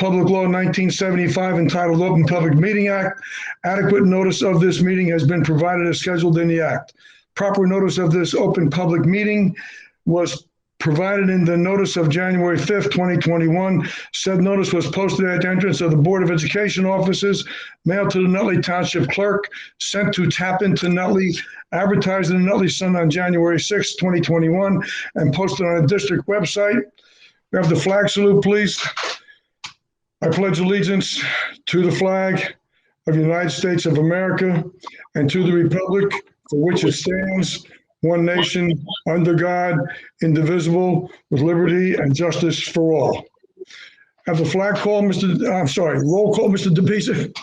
Public Law 1975 entitled Open Public Meeting Act. Adequate notice of this meeting has been provided as scheduled in the act. Proper notice of this open public meeting was provided in the notice of January 5th, 2021. Said notice was posted at the entrance of the Board of Education offices, mailed to the Nutley Township Clerk, sent to Tap Into Nutley, advertised in the Nutley Sun on January 6th, 2021, and posted on a district website. We have the flag salute, please. I pledge allegiance to the flag of the United States of America and to the republic for which it stands, one nation, under God, indivisible, with liberty and justice for all. Have the flag call, roll call, Mr. DePisa.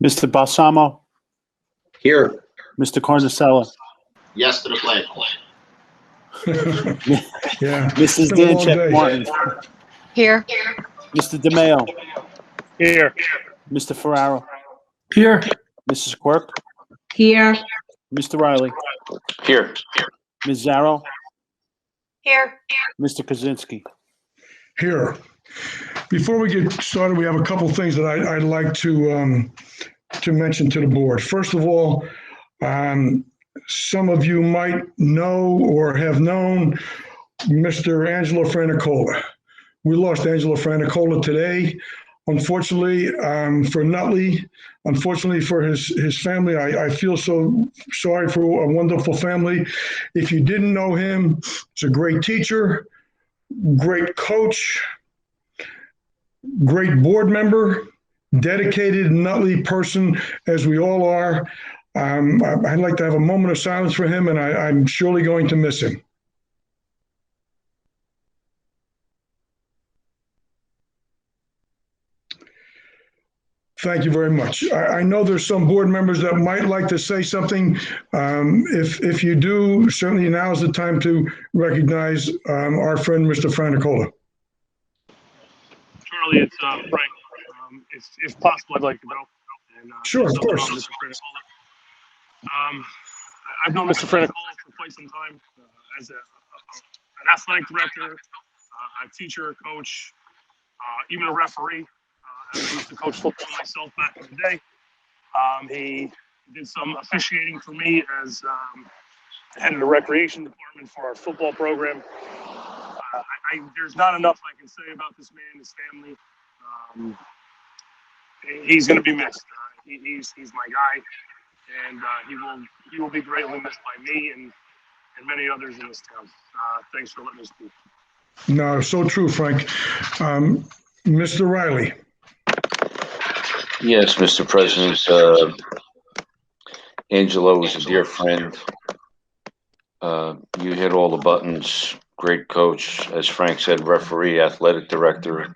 Mr. Balsamo? Here. Mr. Carnicella? Yes to the flag. Yeah. Mrs. Danchek Martin? Here. Mr. DeMayo? Here. Mr. Ferraro? Here. Mrs. Quirk? Here. Mr. Riley? Here. Ms. Zarrow? Here. Mr. Kaczynski? Here. Before we get started, we have a couple things that I'd like to mention to the board. First of all, some of you might know or have known Mr. Angelo Franicola. We lost Angelo Franicola today. Unfortunately, for Nutley, unfortunately for his family, I feel so sorry for a wonderful family. If you didn't know him, he's a great teacher, great coach, great board member, dedicated Nutley person, as we all are. I'd like to have a moment of silence for him, and I'm surely going to miss him. Thank you very much. I know there's some board members that might like to say something. If you do, certainly now is the time to recognize our friend, Mr. Franicola. Charlie, it's Frank. If possible, I'd like to go. And, sure, of course. Mr. I've known Mr. Franicola for quite some time as an athletic director, a teacher, a coach, even a referee. I used to coach football myself back in the day. He did some officiating for me as head of the recreation department for our football program. There's not enough I can say about this man, his family. He's going to be missed. He's my guy, and he will be greatly missed by me and many others in this town. Thanks for letting me speak. No, so true, Frank. Mr. Riley. Yes, Mr. President. Angelo is a dear friend. You hit all the buttons. Great coach, as Frank said, referee, athletic director,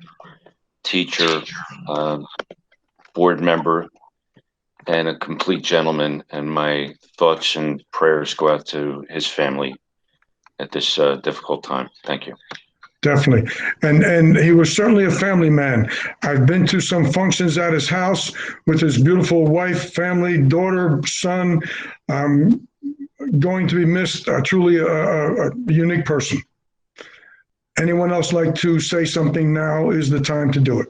teacher, board member, and a complete gentleman. And my thoughts and prayers go out to his family at this difficult time. Thank you. Definitely. And he was certainly a family man. I've been to some functions at his house with his beautiful wife, family, daughter, son. Going to be missed. Truly a unique person. Anyone else like to say something? Now is the time to do it.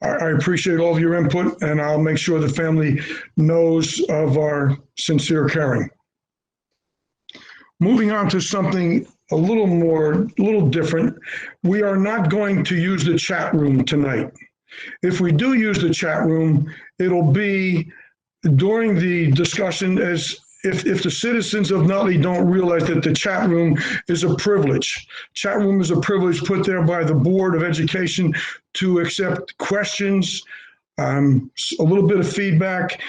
I appreciate all of your input, and I'll make sure the family knows of our sincere caring. Moving on to something a little different. We are not going to use the chat room tonight. If we do use the chat room, it'll be during the discussion, as if the citizens of Nutley don't realize that the chat room is a privilege. Chat room is a privilege put there by the Board of Education to accept questions, a little bit of feedback.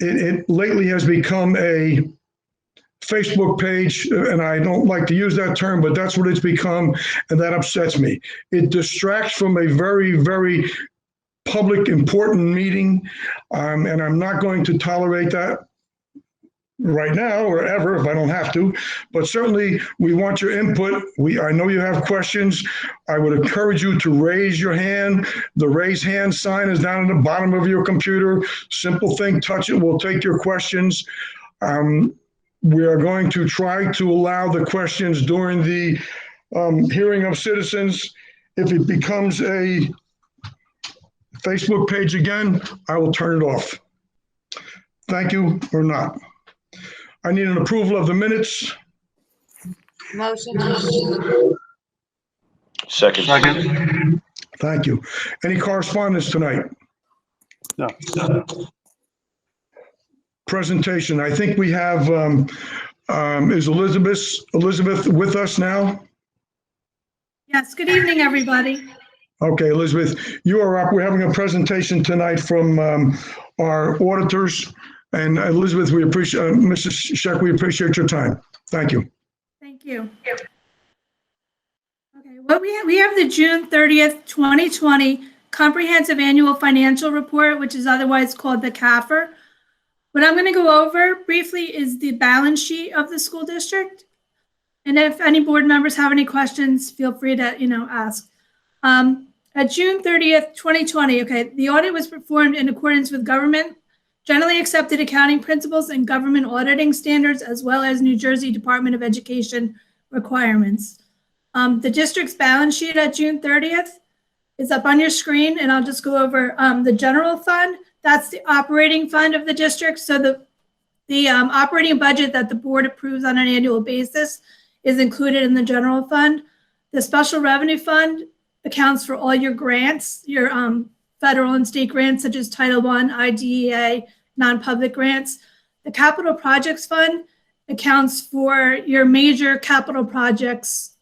It lately has become a Facebook page, and I don't like to use that term, but that's what it's become, and that upsets me. It distracts from a very, very public, important meeting, and I'm not going to tolerate that right now or ever if I don't have to, but certainly we want your input. I know you have questions. I would encourage you to raise your hand. The raise hand sign is down at the bottom of your computer. Simple thing, touch it, we'll take your questions. We are going to try to allow the questions during the hearing of citizens. If it becomes a Facebook page again, I will turn it off. Thank you or not. I need an approval of the minutes. Motion. Second. Thank you. Any correspondence tonight? No. Presentation. I think we have, is Elizabeth with us now? Yes, good evening, everybody. Okay, Elizabeth, you are up. We're having a presentation tonight from our auditors. And Elizabeth, we appreciate, Mrs. Scheck, we appreciate your time. Thank you. Thank you. Okay, what we have the June 30th, 2020 Comprehensive Annual Financial Report, which is otherwise called the CAFR. What I'm going to go over briefly is the balance sheet of the school district. And if any board members have any questions, feel free to, ask. At June 30th, 2020, okay, the audit was performed in accordance with government generally accepted accounting principles and government auditing standards, as well as New Jersey Department of Education requirements. The district's balance sheet at June 30th is up on your screen, and I'll just go over the general fund. That's the operating fund of the district. So the operating budget that the board approves on an annual basis is included in the general fund. The special revenue fund accounts for all your grants, your federal and state grants, such as Title I, IDEA, non-public grants. The capital projects fund accounts for your major capital projects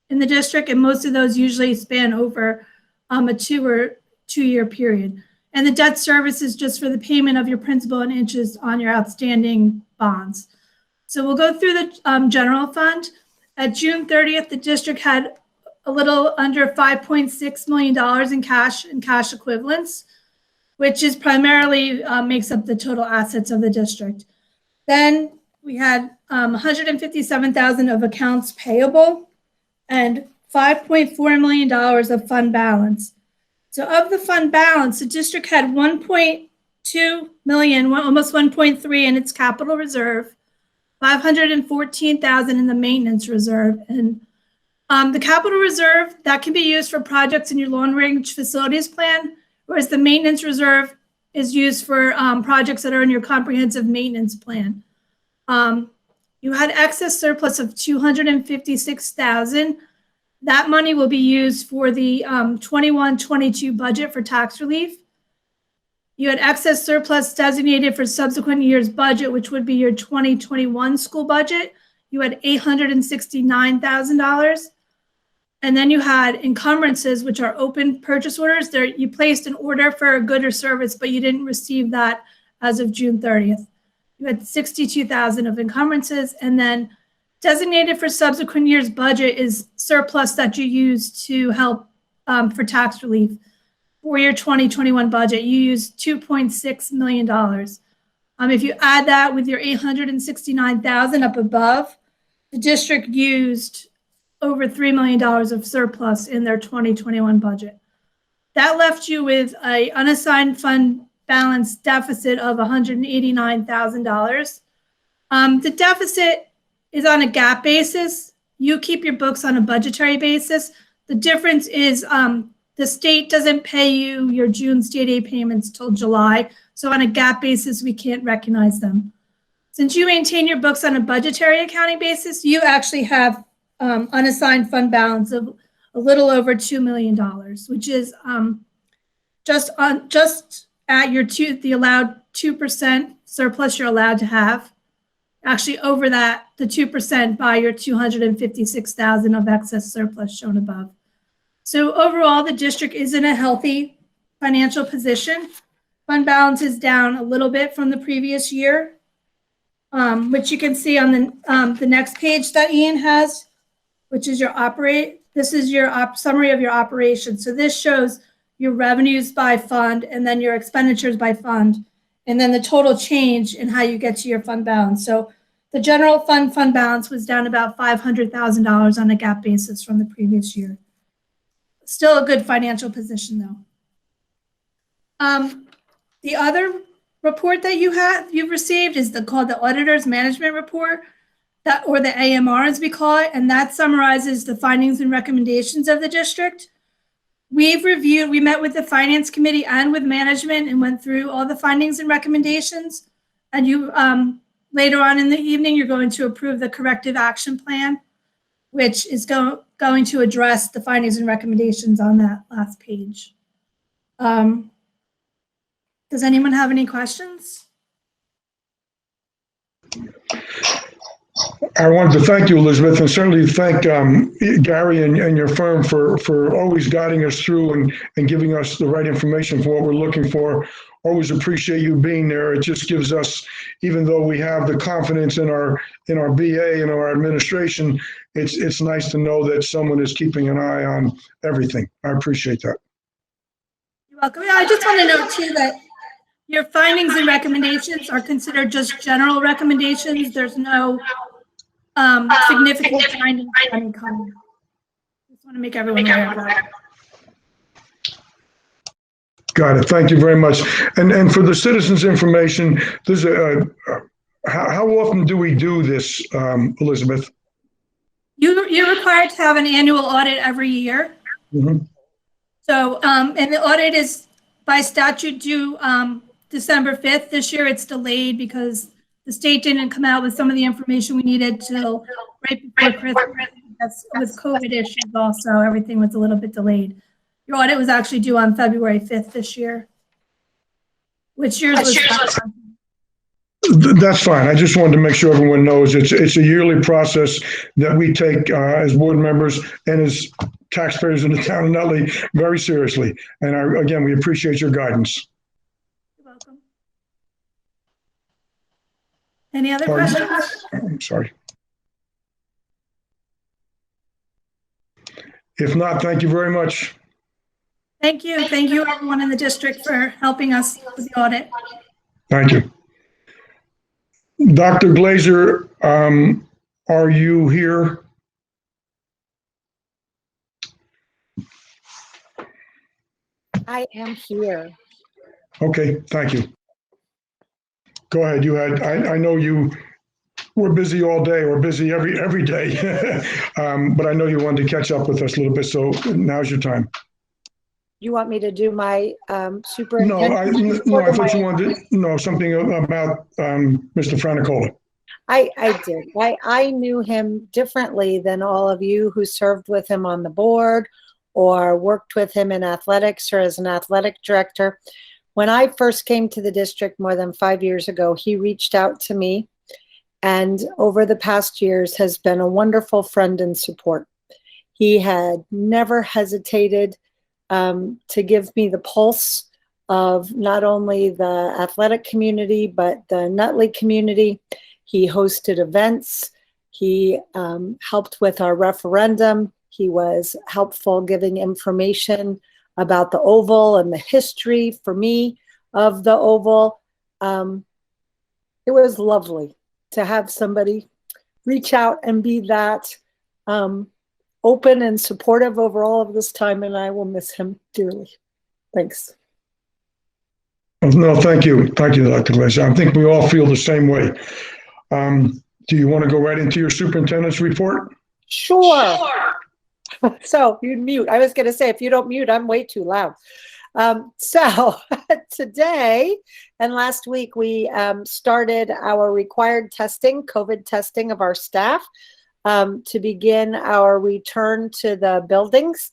in the district, and most of those usually span over a two-year period. And the debt service is just for the payment of your principal and interest on your outstanding bonds. So we'll go through the general fund. At June 30th, the district had a little under $5.6 million in cash and cash equivalents, which is primarily makes up the total assets of the district. Then we had $157,000 of accounts payable and $5.4 million of fund balance. So of the fund balance, the district had $1.2 million, almost $1.3 in its capital reserve, $514,000 in the maintenance reserve. And the capital reserve, that can be used for projects in your long-range facilities plan, whereas the maintenance reserve is used for projects that are in your comprehensive maintenance plan. You had excess surplus of $256,000. That money will be used for the 21-22 budget for tax relief. You had excess surplus designated for subsequent year's budget, which would be your 2021 school budget. You had $869,000. And then you had encumbrances, which are open purchase orders. There, you placed an order for a good or service, but you didn't receive that as of June 30th. You had $62,000 of encumbrances, and then designated for subsequent year's budget is surplus that you use to help for tax relief. For your 2021 budget, you use $2.6 million. If you add that with your $869,000 up above, the district used over $3 million of surplus in their 2021 budget. That left you with an unassigned fund balance deficit of $189,000. The deficit is on a GAAP basis. You keep your books on a budgetary basis. The difference is the state doesn't pay you your June state aid payments till July. So on a GAAP basis, we can't recognize them. Since you maintain your books on a budgetary accounting basis, you actually have unassigned fund balance of a little over $2 million, which is just at your the allowed 2% surplus you're allowed to have. Actually, over that, the 2% by your $256,000 of excess surplus shown above. So overall, the district is in a healthy financial position. Fund balance is down a little bit from the previous year, which you can see on the next page that Ian has, which is this is your summary of your operations. So this shows your revenues by fund and then your expenditures by fund, and then the total change in how you get to your fund balance. So the general fund balance was down about $500,000 on a GAAP basis from the previous year. Still a good financial position though. The other report that you've received is called the Auditor's Management Report, or the AMR as we call it, and that summarizes the findings and recommendations of the district. We met with the finance committee and with management and went through all the findings and recommendations. And you, later on in the evening, you're going to approve the corrective action plan, which is going to address the findings and recommendations on that last page. Does anyone have any questions? I wanted to thank you, Elizabeth, and certainly thank Gary and your firm for always guiding us through and giving us the right information for what we're looking for. Always appreciate you being there. It just gives us, even though we have the confidence in our BA and our administration, it's nice to know that someone is keeping an eye on everything. I appreciate that. You're welcome. Yeah, I just want to note too that your findings and recommendations are considered just general recommendations. There's no significant findings of any kind. Just want to make everyone aware of that. Got it. Thank you very much. And for the citizens' information, there's how often do we do this, Elizabeth? You're required to have an annual audit every year. Mm-hmm. So, and the audit is by statute due December 5th. This year it's delayed because the state didn't come out with some of the information we needed till right before Christmas. That's with COVID issues also, everything was a little bit delayed. Your audit was actually due on February 5th this year. Which yours was? That's fine. I just wanted to make sure everyone knows it's a yearly process that we take as board members and as taxpayers in the town of Nutley very seriously. And again, we appreciate your guidance. You're welcome. Any other questions? I'm sorry. If not, thank you very much. Thank you. Thank you, everyone in the district, for helping us with the audit. Thank you. Dr. Glazer, are you here? I am here. Okay, thank you. Go ahead. You had, I know you were busy all day or busy every day, but I know you wanted to catch up with us a little bit, so now's your time. You want me to do my No, superintendent? I thought you wanted to know something about Mr. Franicola. I did. I knew him differently than all of you who served with him on the board or worked with him in athletics or as an athletic director. When I first came to the district more than 5 years ago, he reached out to me and over the past years has been a wonderful friend and support. He had never hesitated to give me the pulse of not only the athletic community, but the Nutley community. He hosted events. He helped with our referendum. He was helpful giving information about the Oval and the history for me of the Oval. It was lovely to have somebody reach out and be that open and supportive over all of this time, and I will miss him dearly. Thanks. No, thank you. Thank you, Dr. Glazer. I think we all feel the same way. Do you want to go right into your superintendent's report? Sure. So you mute. I was going to say, if you don't mute, I'm way too loud. So today and last week, we started our required testing, COVID testing of our staff to begin our return to the buildings.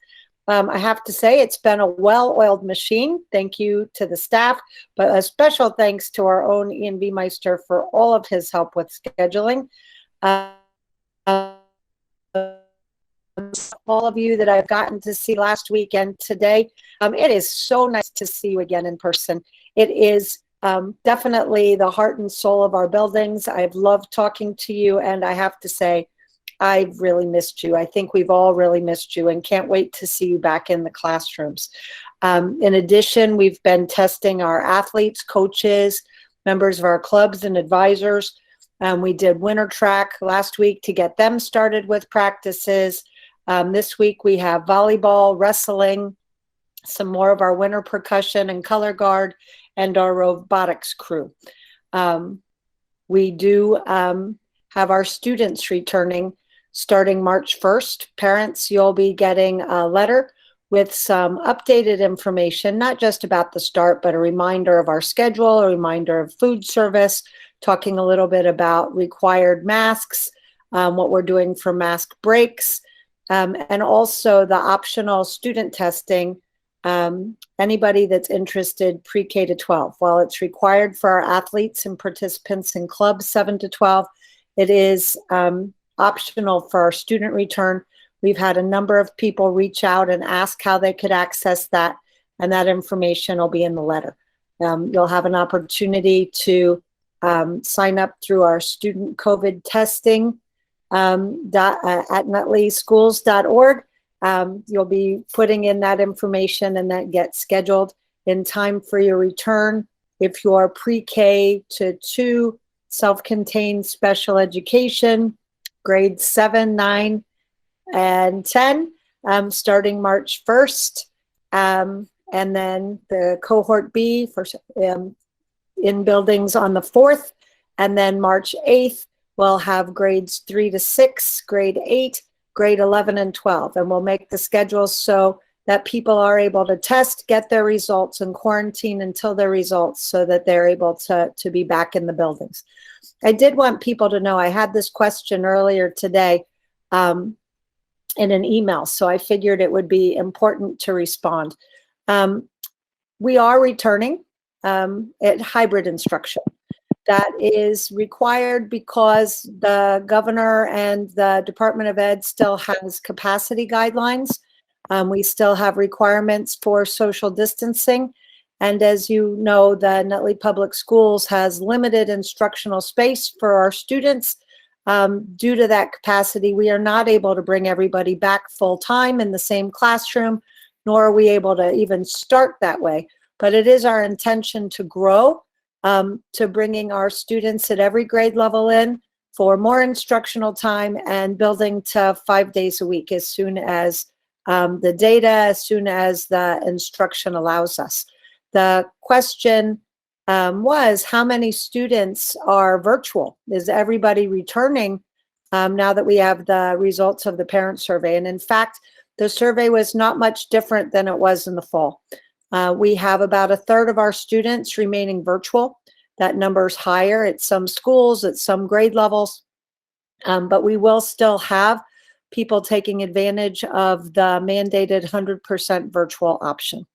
I have to say it's been a well-oiled machine. Thank you to the staff, but a special thanks to our own Ian B. Meister for all of his help with scheduling. All of you that I've gotten to see last week and today, it is so nice to see you again in person. It is definitely the heart and soul of our buildings. I've loved talking to you, and I have to say, I've really missed you. I think we've all really missed you and can't wait to see you back in the classrooms. In addition, we've been testing our athletes, coaches, members of our clubs and advisors. We did winter track last week to get them started with practices. This week we have volleyball, wrestling, some more of our winter percussion and color guard, and our robotics crew. We do have our students returning starting March 1st. Parents, you'll be getting a letter with some updated information, not just about the start, but a reminder of our schedule, a reminder of food service, talking a little bit about required masks, what we're doing for mask breaks, and also the optional student testing. Anybody that's interested pre-K to 12. While it's required for our athletes and participants in clubs 7 to 12, it is optional for our student return. We've had a number of people reach out and ask how they could access that, and that information will be in the letter. You'll have an opportunity to sign up through our student COVID testing at nutleyschools.org. You'll be putting in that information, and that gets scheduled in time for your return. If you're pre-K to 2, self-contained special education, grades 7, 9, and 10, starting March 1st. And then the cohort B for in buildings on the 4th. And then March 8th, we'll have grades 3 to 6, grade 8, grade 11 and 12. And we'll make the schedules so that people are able to test, get their results, and quarantine until their results so that they're able to be back in the buildings. I did want people to know I had this question earlier today in an email, so I figured it would be important to respond. We are returning at hybrid instruction. That is required because the governor and the Department of Ed still has capacity guidelines. We still have requirements for social distancing. And as you know, the Nutley Public Schools has limited instructional space for our students. Due to that capacity, we are not able to bring everybody back full time in the same classroom, nor are we able to even start that way. But it is our intention to grow to bringing our students at every grade level in for more instructional time and building to 5 days a week as soon as the data, as soon as the instruction allows us. The question was, how many students are virtual? Is everybody returning now that we have the results of the parent survey? And in fact, the survey was not much different than it was in the fall. We have about a third of our students remaining virtual. That number's higher at some schools, at some grade levels, but we will still have people taking advantage of the mandated 100% virtual option.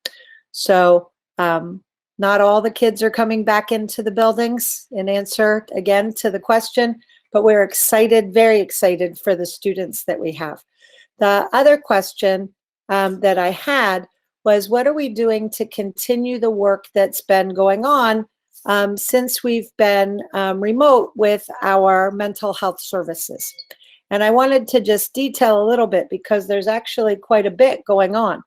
So not all the kids are coming back into the buildings, in answer again to the question, but we're excited, very excited for the students that we have. The other question that I had was, what are we doing to continue the work that's been going on since we've been remote with our mental health services? And I wanted to just detail a little bit because there's actually quite a bit going on.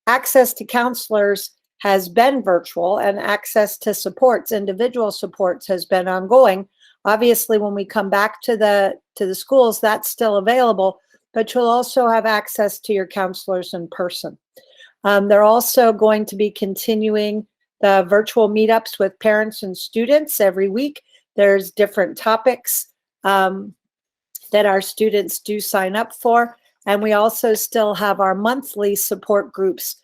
Access to counselors has been virtual, and access to supports, individual supports, has been ongoing. Obviously, when we come back to the schools, that's still available, but you'll also have access to your counselors in person. They're also going to be continuing the virtual meetups with parents and students every week. There's different topics that our students do sign up for. And we also still have our monthly support groups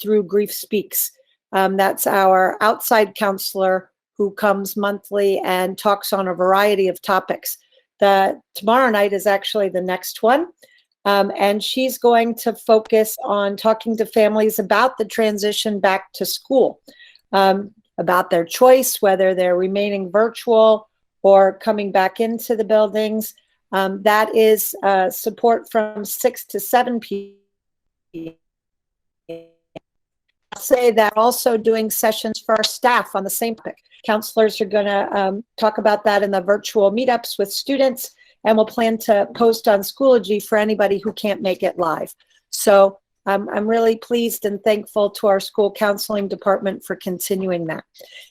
through Grief Speaks. That's our outside counselor who comes monthly and talks on a variety of topics. Tomorrow night is actually the next one. And she's going to focus on talking to families about the transition back to school, about their choice, whether they're remaining virtual or coming back into the buildings. That is support from 6 to 7 p.m. I'll say that also doing sessions for our staff on the same topic. Counselors are going to talk about that in the virtual meetups with students, and we'll plan to post on Schoology for anybody who can't make it live. So I'm really pleased and thankful to our school counseling department for continuing that.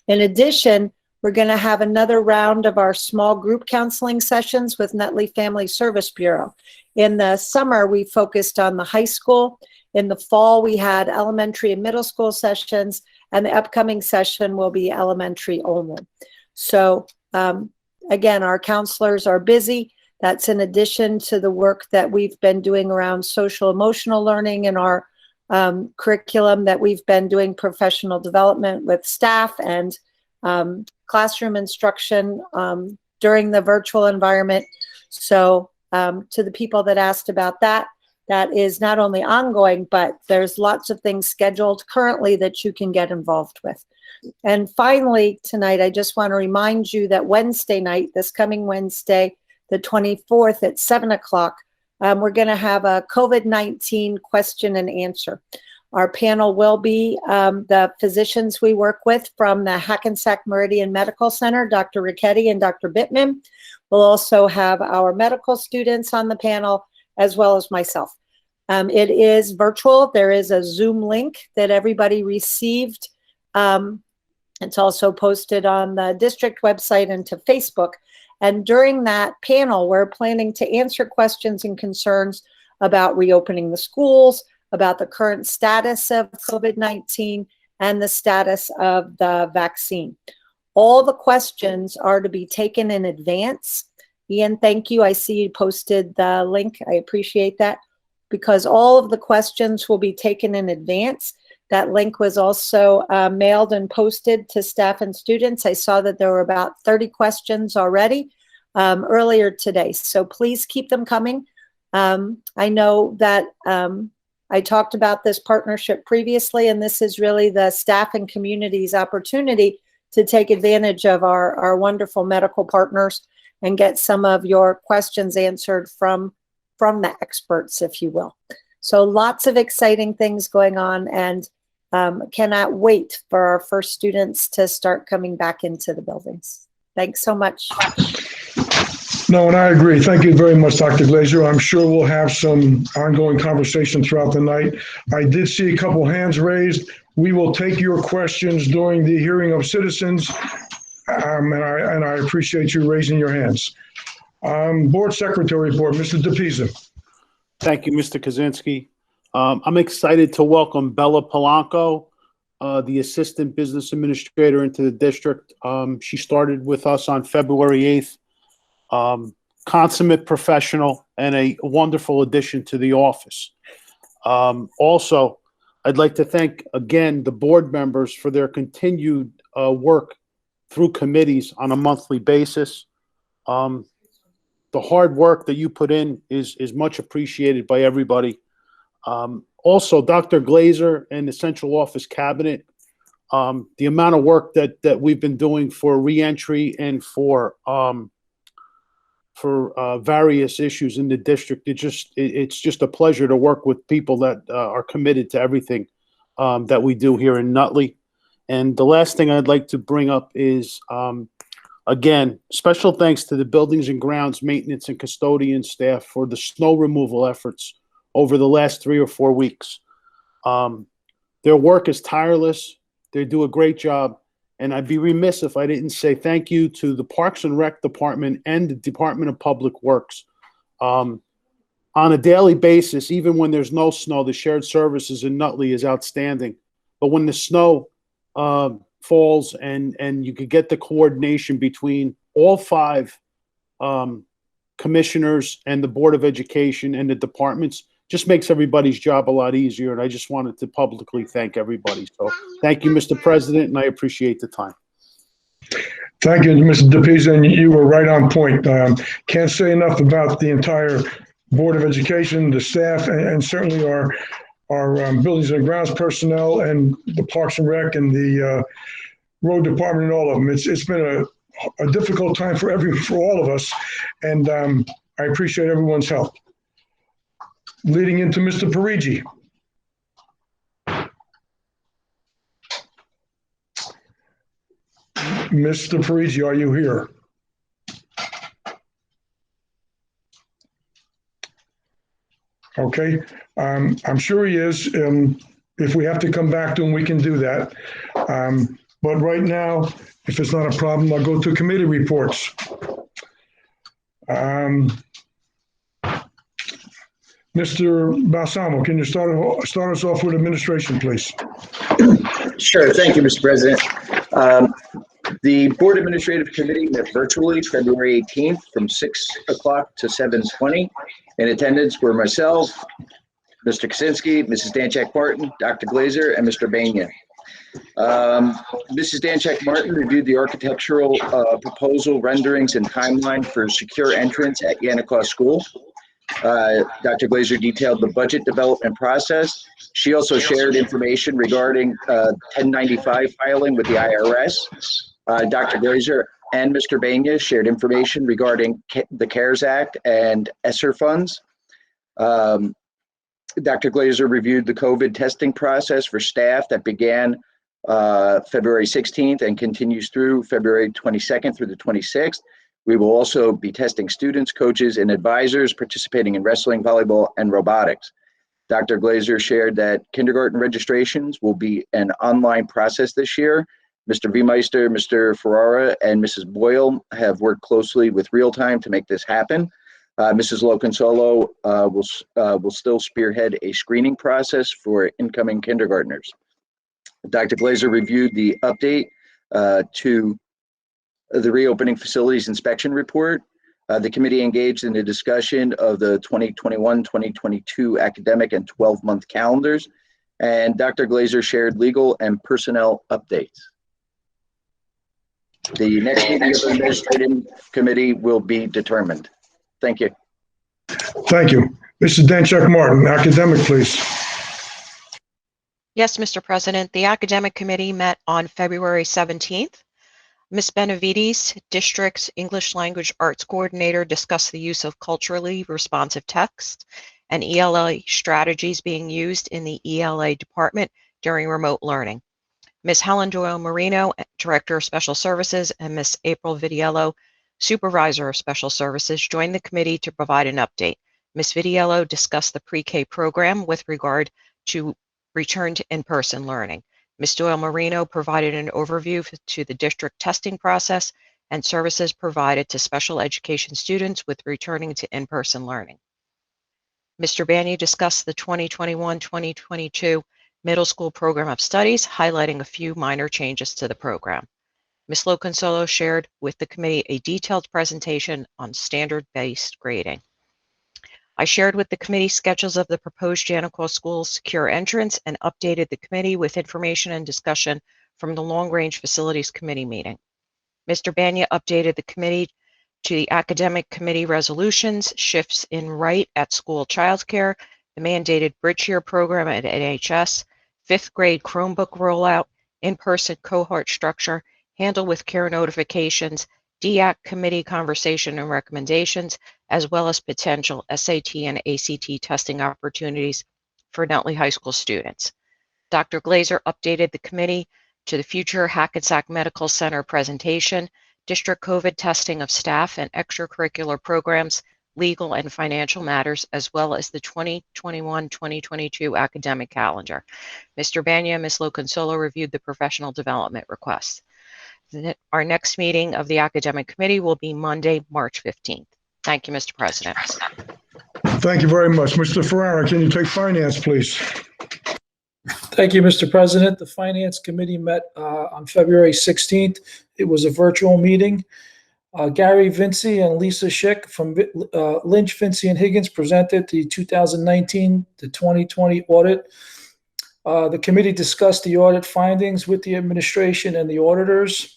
In addition, we're going to have another round of our small group counseling sessions with Nutley Family Service Bureau. In the summer, we focused on the high school. In the fall, we had elementary and middle school sessions, and the upcoming session will be elementary only. So again, our counselors are busy. That's in addition to the work that we've been doing around social emotional learning in our curriculum, that we've been doing professional development with staff and classroom instruction during the virtual environment. So to the people that asked about that, that is not only ongoing, but there's lots of things scheduled currently that you can get involved with. And finally, tonight, I just want to remind you that Wednesday night, this coming Wednesday, the 24th at 7 o'clock, we're going to have a COVID-19 question and answer. Our panel will be the physicians we work with from the Hackensack Meridian Medical Center, Dr. Ricchetti and Dr. Bittman. We'll also have our medical students on the panel, as well as myself. It is virtual. There is a Zoom link that everybody received. It's also posted on the district website and to Facebook. And during that panel, we're planning to answer questions and concerns about reopening the schools, about the current status of COVID-19, and the status of the vaccine. All the questions are to be taken in advance. Ian, thank you. I see you posted the link. I appreciate that, because all of the questions will be taken in advance. That link was also mailed and posted to staff and students. I saw that there were about 30 questions already earlier today. So please keep them coming. I know that I talked about this partnership previously, and this is really the staff and community's opportunity to take advantage of our wonderful medical partners and get some of your questions answered from the experts, if you will. So lots of exciting things going on, and cannot wait for our first students to start coming back into the buildings. Thanks so much. No, and I agree. Thank you very much, Dr. Glazer. I'm sure we'll have some ongoing conversation throughout the night. I did see a couple hands raised. We will take your questions during the hearing of citizens, and I appreciate you raising your hands. Board Secretary Report, Mr. DePisa. Thank you, Mr. Kaczynski. I'm excited to welcome Bella Polanco, the Assistant Business Administrator, into the district. She started with us on February 8th. Consummate professional and a wonderful addition to the office. Also, I'd like to thank again the board members for their continued work through committees on a monthly basis. The hard work that you put in is much appreciated by everybody. Also, Dr. Glazer and the central office cabinet, the amount of work that we've been doing for reentry and for various issues in the district, it's just a pleasure to work with people that are committed to everything that we do here in Nutley. And the last thing I'd like to bring up is, again, special thanks to the buildings and grounds maintenance and custodian staff for the snow removal efforts over the last 3 or 4 weeks. Their work is tireless. They do a great job. And I'd be remiss if I didn't say thank you to the Parks and Rec Department and the Department of Public Works. On a daily basis, even when there's no snow, the shared services in Nutley is outstanding. But when the snow falls and you could get the coordination between all 5 commissioners and the Board of Education and the departments, just makes everybody's job a lot easier. And I just wanted to publicly thank everybody. So thank you, Mr. President, and I appreciate the time. Thank you, Mr. DePisa, and you were right on point. Can't say enough about the entire Board of Education, the staff, and certainly our buildings and grounds personnel and the Parks and Rec and the road department and all of them. It's been a difficult time for all of us, and I appreciate everyone's help. Leading into Mr. Parigi. Mr. Parigi, are you here? Okay, I'm sure he is. If we have to come back to him, we can do that. But right now, if it's not a problem, I'll go to committee reports. Mr. Balsamo, can you start us off with administration, please? Sure. Thank you, Mr. President. The Board Administrative Committee met virtually February 18th from 6 o'clock to 7:20. In attendance were myself, Mr. Kaczynski, Mrs. Danchak-Martin, Dr. Glazer, and Mr. Banya. Mrs. Danchak-Martin reviewed the architectural proposal renderings and timeline for secure entrance at Yannicka School. Dr. Glazer detailed the budget development process. She also shared information regarding 1095 filing with the IRS. Dr. Glazer and Mr. Banya shared information regarding the CARES Act and ESSER funds. Dr. Glazer reviewed the COVID testing process for staff that began February 16th and continues through February 22nd through the 26th. We will also be testing students, coaches, and advisors participating in wrestling, volleyball, and robotics. Dr. Glazer shared that kindergarten registrations will be an online process this year. Mr. Viemeister, Mr. Ferrara, and Mrs. Boyle have worked closely with Real-Time to make this happen. Mrs. Loconsolo will still spearhead a screening process for incoming kindergartners. Dr. Glazer reviewed the update to the reopening facilities inspection report. The committee engaged in a discussion of the 2021-2022 academic and 12-month calendars, and Dr. Glazer shared legal and personnel updates. The next meeting of the administrative committee will be determined. Thank you. Thank you. Mrs. Danchak-Martin, academic, please. Yes, Mr. President, the Academic Committee met on February 17th. Ms. Benavides, District's English Language Arts Coordinator, discussed the use of culturally responsive text and ELA strategies being used in the ELA department during remote learning. Ms. Helen Doyle Marino, Director of Special Services, and Ms. April Vidiello, Supervisor of Special Services, joined the committee to provide an update. Ms. Vidiello discussed the pre-K program with regard to return to in-person learning. Ms. Doyle Marino provided an overview to the district testing process and services provided to special education students with returning to in-person learning. Mr. Banya discussed the 2021-2022 Middle School Program of Studies, highlighting a few minor changes to the program. Ms. Loconsolo shared with the committee a detailed presentation on standard-based grading. I shared with the committee sketches of the proposed Yannicka School secure entrance and updated the committee with information and discussion from the Long Range Facilities Committee meeting. Mr. Banya updated the committee to the Academic Committee resolutions, shifts in right at school childcare, the mandated Bridge Year program at NHS, 5th grade Chromebook rollout, in-person cohort structure, handle with care notifications, DAC committee conversation and recommendations, as well as potential SAT and ACT testing opportunities for Nutley High School students. Dr. Glazer updated the committee to the future Hackensack Medical Center presentation, district COVID testing of staff and extracurricular programs, legal and financial matters, as well as the 2021-2022 academic calendar. Mr. Banya and Ms. Loconsolo reviewed the professional development requests. Our next meeting of the Academic Committee will be Monday, March 15th. Thank you, Mr. President. Thank you very much. Mr. Ferrara, can you take finance, please? Thank you, Mr. President. The Finance Committee met on February 16th. It was a virtual meeting. Gary Vinci and Lisa Schick from Lynch, Vinci, and Higgins presented the 2019 to 2020 audit. The committee discussed the audit findings with the administration and the auditors.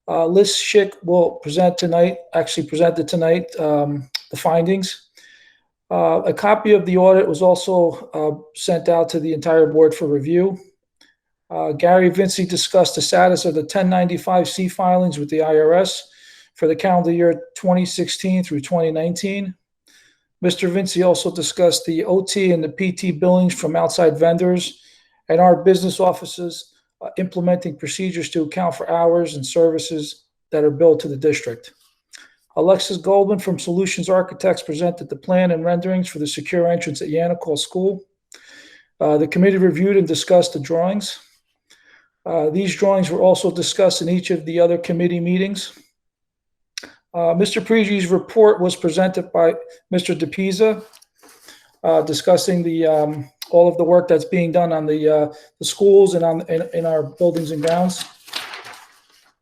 Liz Schick will presented tonight, the findings. A copy of the audit was also sent out to the entire board for review. Gary Vinci discussed the status of the 1095-C filings with the IRS for the calendar year 2016 through 2019. Mr. Vinci also discussed the OT and the PT billings from outside vendors and our business offices implementing procedures to account for hours and services that are billed to the district. Alexis Goldman from Solutions Architects presented the plan and renderings for the secure entrance at Yannicka School. The committee reviewed and discussed the drawings. These drawings were also discussed in each of the other committee meetings. Mr. Pregi's report was presented by Mr. DePisa, discussing the all of the work that's being done on the schools and in our buildings and grounds.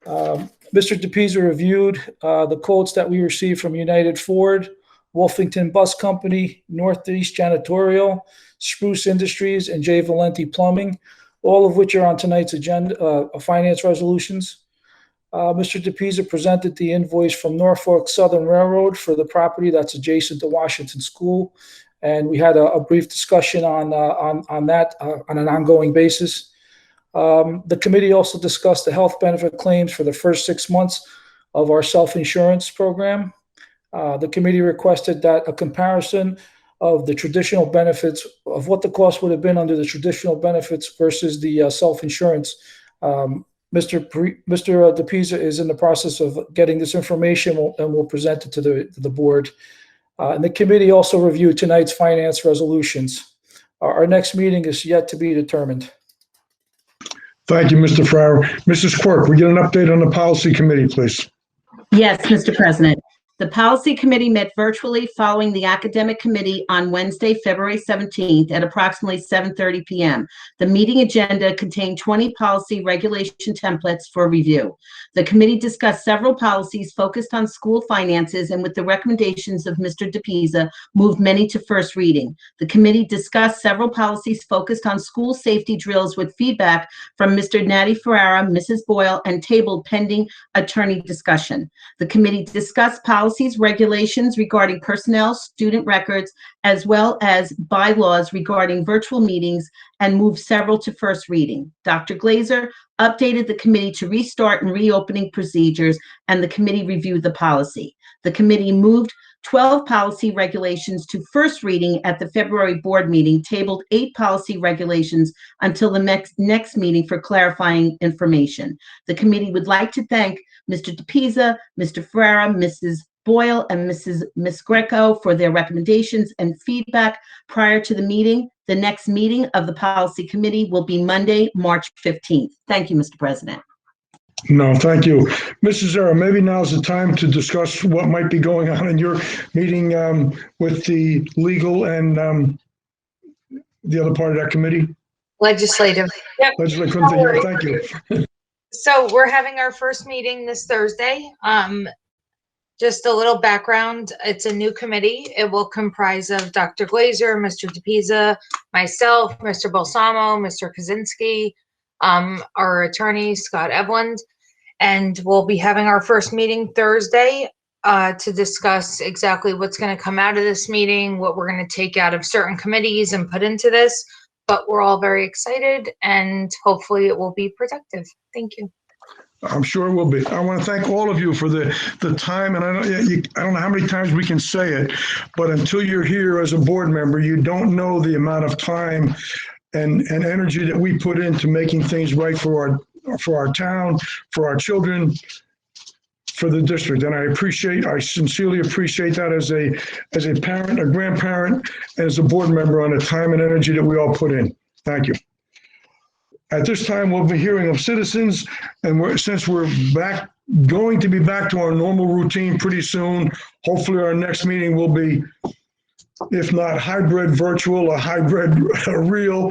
Mr. DePisa reviewed the quotes that we received from United Ford, Wolfington Bus Company, Northeast Janitorial, Spruce Industries, and J. Valenti Plumbing, all of which are on tonight's agenda, finance resolutions. Mr. DePisa presented the invoice from Norfolk Southern Railroad for the property that's adjacent to Washington School, and we had a brief discussion on that on an ongoing basis. The committee also discussed the health benefit claims for the first 6 months of our self-insurance program. The committee requested that a comparison of the traditional benefits, of what the cost would have been under the traditional benefits versus the self-insurance. Mr. DePisa is in the process of getting this information and will present it to the board. And the committee also reviewed tonight's finance resolutions. Our next meeting is yet to be determined. Thank you, Mr. Farrar. Mrs. Quirk, we get an update on the policy committee, please. Yes, Mr. President. The policy committee met virtually following the academic committee on Wednesday, February 17th at approximately 7:30 p.m. The meeting agenda contained 20 policy regulation templates for review. The committee discussed several policies focused on school finances and with the recommendations of Mr. DePisa, moved many to first reading. The committee discussed several policies focused on school safety drills with feedback from Mr. Natty Ferrara, Mrs. Boyle, and tabled pending attorney discussion. The committee discussed policies, regulations regarding personnel, student records, as well as bylaws regarding virtual meetings, and moved several to first reading. Dr. Glazer updated the committee to restart and reopening procedures, and the committee reviewed the policy. The committee moved 12 policy regulations to first reading at the February board meeting, tabled 8 policy regulations until the next meeting for clarifying information. The committee would like to thank Mr. DePisa, Mr. Ferrara, Mrs. Boyle, and Ms. Greco for their recommendations and feedback prior to the meeting. The next meeting of the policy committee will be Monday, March 15th. Thank you, Mr. President. No, thank you. Mrs. Zera, maybe now's the time to discuss what might be going on in your meeting with the legal and the other part of that committee. Legislative. Yep. Legislative committee, yeah, thank you. So we're having our first meeting this Thursday. Just a little background, it's a new committee. It will comprise of Dr. Glazer, Mr. DePisa, myself, Mr. Balsamo, Mr. Kaczynski, our attorney, Scott Eveland, and we'll be having our first meeting Thursday to discuss exactly what's going to come out of this meeting, what we're going to take out of certain committees and put into this, but we're all very excited and hopefully it will be productive. Thank you. I'm sure it will be. I want to thank all of you for the time, and I don't know how many times we can say it, but until you're here as a board member, you don't know the amount of time and energy that we put into making things right for our town, for our children, for the district. And I sincerely appreciate that as a parent, a grandparent, and as a board member on the time and energy that we all put in. Thank you. At this time, we'll be hearing of citizens, and since we're going to be back to our normal routine pretty soon, hopefully our next meeting will be, if not hybrid virtual or hybrid real,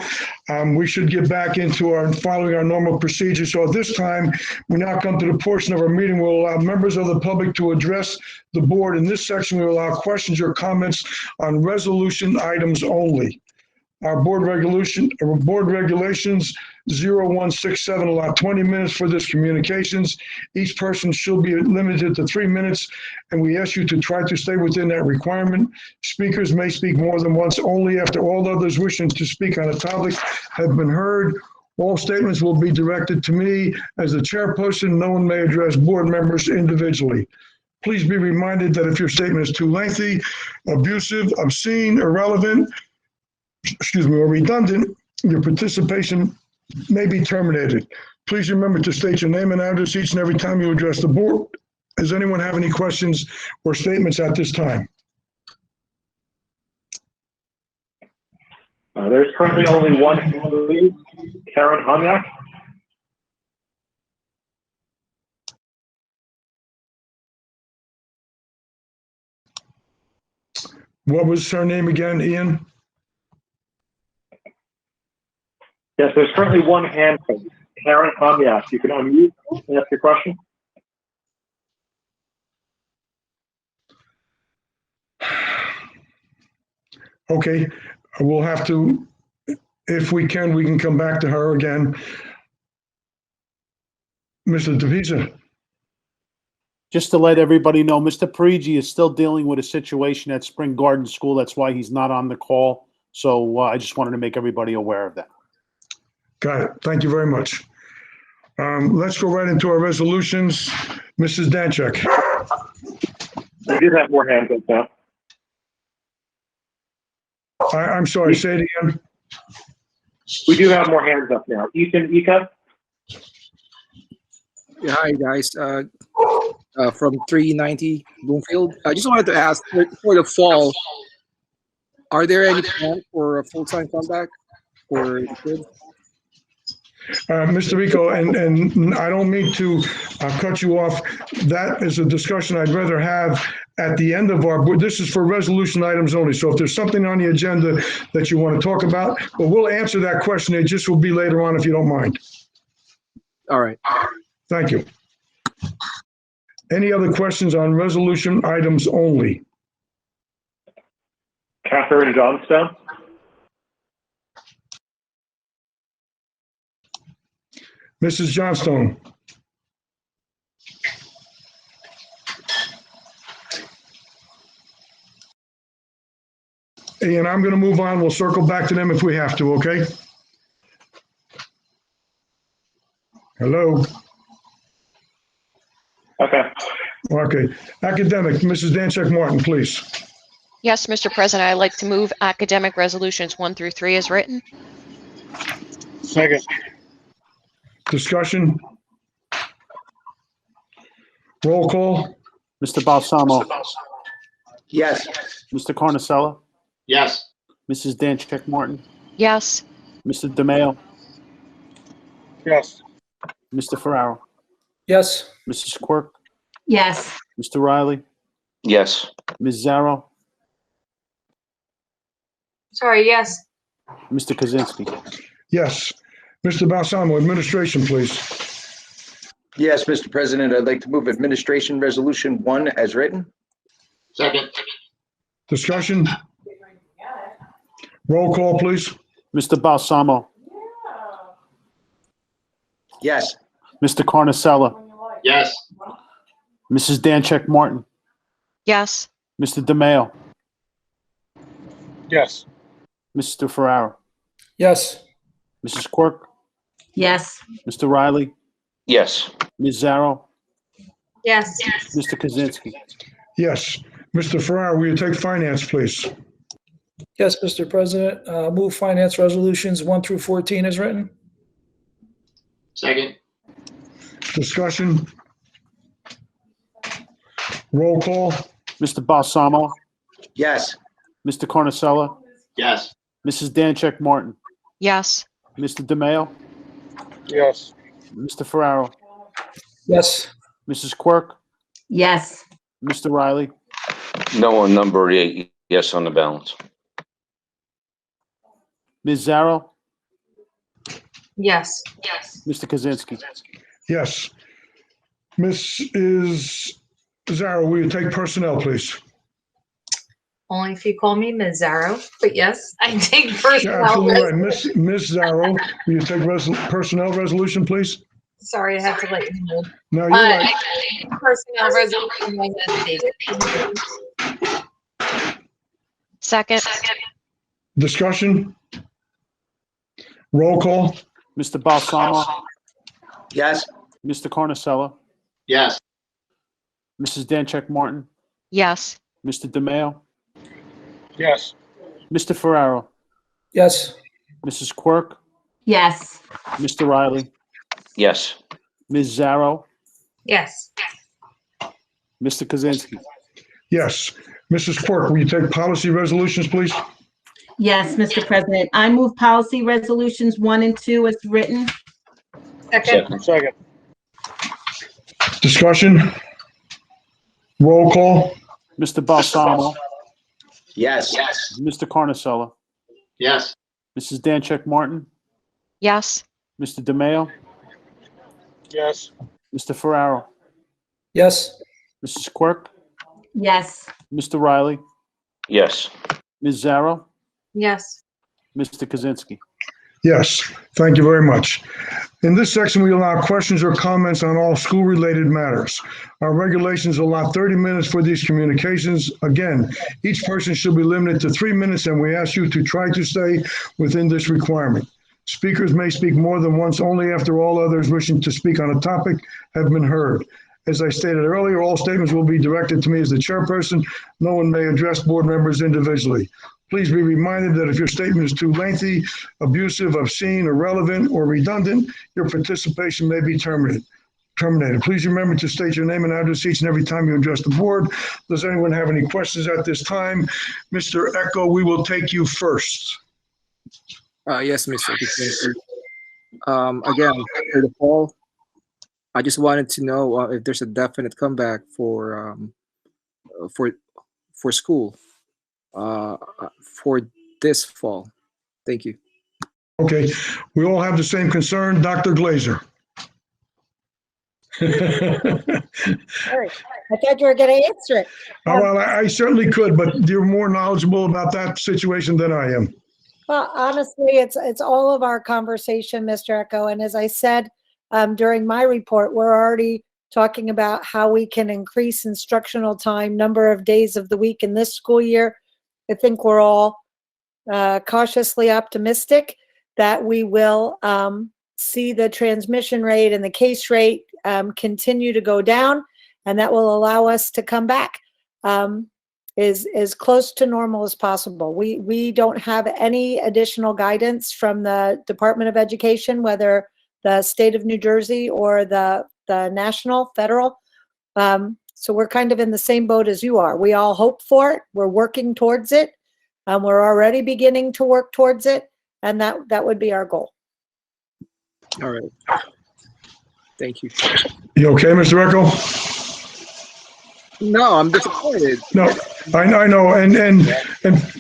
we should get back into following our normal procedures. So at this time, we now come to the portion of our meeting where we'll allow members of the public to address the board. In this section, we will allow questions or comments on resolution items only. Our board regulations 0167 allow 20 minutes for this communications. Each person should be limited to 3 minutes, and we ask you to try to stay within that requirement. Speakers may speak more than once only after all others wishing to speak on a topic have been heard. All statements will be directed to me as the chairperson. No one may address board members individually. Please be reminded that if your statement is too lengthy, abusive, obscene, irrelevant, or redundant, your participation may be terminated. Please remember to state your name and address each and every time you address the board. Does anyone have any questions or statements at this time? There's currently only one hand raised, Karen Homyak. What was her name again, Ian? Yes, there's currently one hand raised, Karen Combias. You can unmute and ask your question. Okay, we'll have to, if we can come back to her again. Mr. DeVisa, Just to let everybody know, Mr. Parigi is still dealing with a situation at Spring Garden School. That's why he's not on the call. So I just wanted to make everybody aware of that. got it. Thank you very much. Let's go right into our resolutions. Mrs. Danchek. We did have more hands up now. I'm sorry, say it again. We do have more hands up now. Ethan Ika? Yeah, hi guys, from 390 Bloomfield. I just wanted to ask for the fall, are there any plans for a full-time comeback for the kids? Mr. Rico, and I don't mean to cut you off. That is a discussion I'd rather have at the end of our, this is for resolution items only. So if there's something on the agenda that you want to talk about, but we'll answer that question. It just will be later on if you don't mind. All right. Thank you. Any other questions on resolution items only? Catherine Johnstone? Mrs. Johnstone. And I'm going to move on. We'll circle back to them if we have to, okay? Hello? Okay. Okay. Academic, Mrs. Danchek Martin, please. Yes, Mr. President, I'd like to move academic resolutions 1 through 3 as written. Second. Discussion? Roll call? Mr. Balsamo, Yes. Mr. Carnasella, Yes. Mrs. Danchek Martin, Yes. Mr. DeMayo, Yes. Mr. Ferraro, Yes. Mrs. Quirk, Yes. Mr. Riley, Yes. Ms. Zarrow, Sorry, yes. Mr. Kaczynski. Yes. Mr. Balsamo, administration, please. Yes, Mr. President, I'd like to move Administration Resolution 1 as written. Second. Discussion? Roll call, please. Mr. Balsamo, Yes. Mr. Carnasella, Yes. Mrs. Danchek Martin, Yes. Mr. DeMayo, Yes. Mr. Ferraro, Yes. Mrs. Quirk, Yes. Mr. Riley, Yes. Ms. Zarrow, Yes. Mr. Kaczynski. Yes. Mr. Farrar, will you take finance, please? Yes, Mr. President, move finance resolutions 1 through 14 as written. Second. Discussion? Roll call? Mr. Balsamo, Yes. Mr. Carnasella, Yes. Mrs. Danchek Martin, Yes. Mr. DeMayo, Yes. Mr. Ferraro, Yes. Mrs. Quirk, Yes. Mr. Riley, No on number 8, yes on the balance. Ms. Zarrow, Yes. Yes. Mr. Kaczynski. Yes. Mrs. Zarrow, will you take personnel, please? Only if you call me Ms. Zarrow, but yes, I take Yeah, personnel. absolutely right. Ms. Zarrow, will you take personnel resolution, please? Sorry, I have to let you know. No, you're right. I take personnel resolution when it's Second. Discussion? Roll call? Mr. Balsamo, Yes. Mr. Carnasella, Yes. Mrs. Danchek Martin, Yes. Mr. DeMayo, Yes. Mr. Ferraro, Yes. Mrs. Quirk, Yes. Mr. Riley, Yes. Ms. Zarrow, Yes. Mr. Kaczynski. Yes. Mrs. Quirk, will you take policy resolutions, please? Yes, Mr. President. I move policy resolutions 1 and 2 as written. Second. Second. Discussion? Roll call? Mr. Balsamo, Yes. Mr. Carnasella, Yes. Mrs. Danchek Martin, Yes. Mr. DeMayo, Yes. Mr. Ferraro, Yes. Mrs. Quirk, Yes. Mr. Riley, Yes. Ms. Zarrow, Yes. Mr. Kaczynski. Yes, thank you very much. In this section, we allow questions or comments on all school-related matters. Our regulations allow 30 minutes for these communications. Again, each person should be limited to 3 minutes, and we ask you to try to stay within this requirement. Speakers may speak more than once only after all others wishing to speak on a topic have been heard. As I stated earlier, all statements will be directed to me as the chairperson. No one may address board members individually. Please be reminded that if your statement is too lengthy, abusive, obscene, irrelevant, or redundant, your participation may be terminated. Please remember to state your name and address each and every time you address the board. Does anyone have any questions at this time? Mr. Echo, we will take you first. Yes, Mr. Kaczynski. Again, for the fall, I just wanted to know if there's a definite comeback for school for this fall. Thank you. Okay, we all have the same concern. Dr. Glazer. Sorry. I thought you were going to answer it. Well, I certainly could, but you're more knowledgeable about that situation than I am. Well, honestly, it's all of our conversation, Mr. Echo. And as I said during my report, we're already talking about how we can increase instructional time, number of days of the week in this school year. I think we're all cautiously optimistic that we will see the transmission rate and the case rate continue to go down, and that will allow us to come back as close to normal as possible. We don't have any additional guidance from the Department of Education, whether the state of New Jersey or the national, federal. So we're kind of in the same boat as you are. We all hope for it. We're working towards it. We're already beginning to work towards it, and that would be our goal. All right. Thank you. You okay, Mr. Echo? No, I'm disappointed. No, I know, and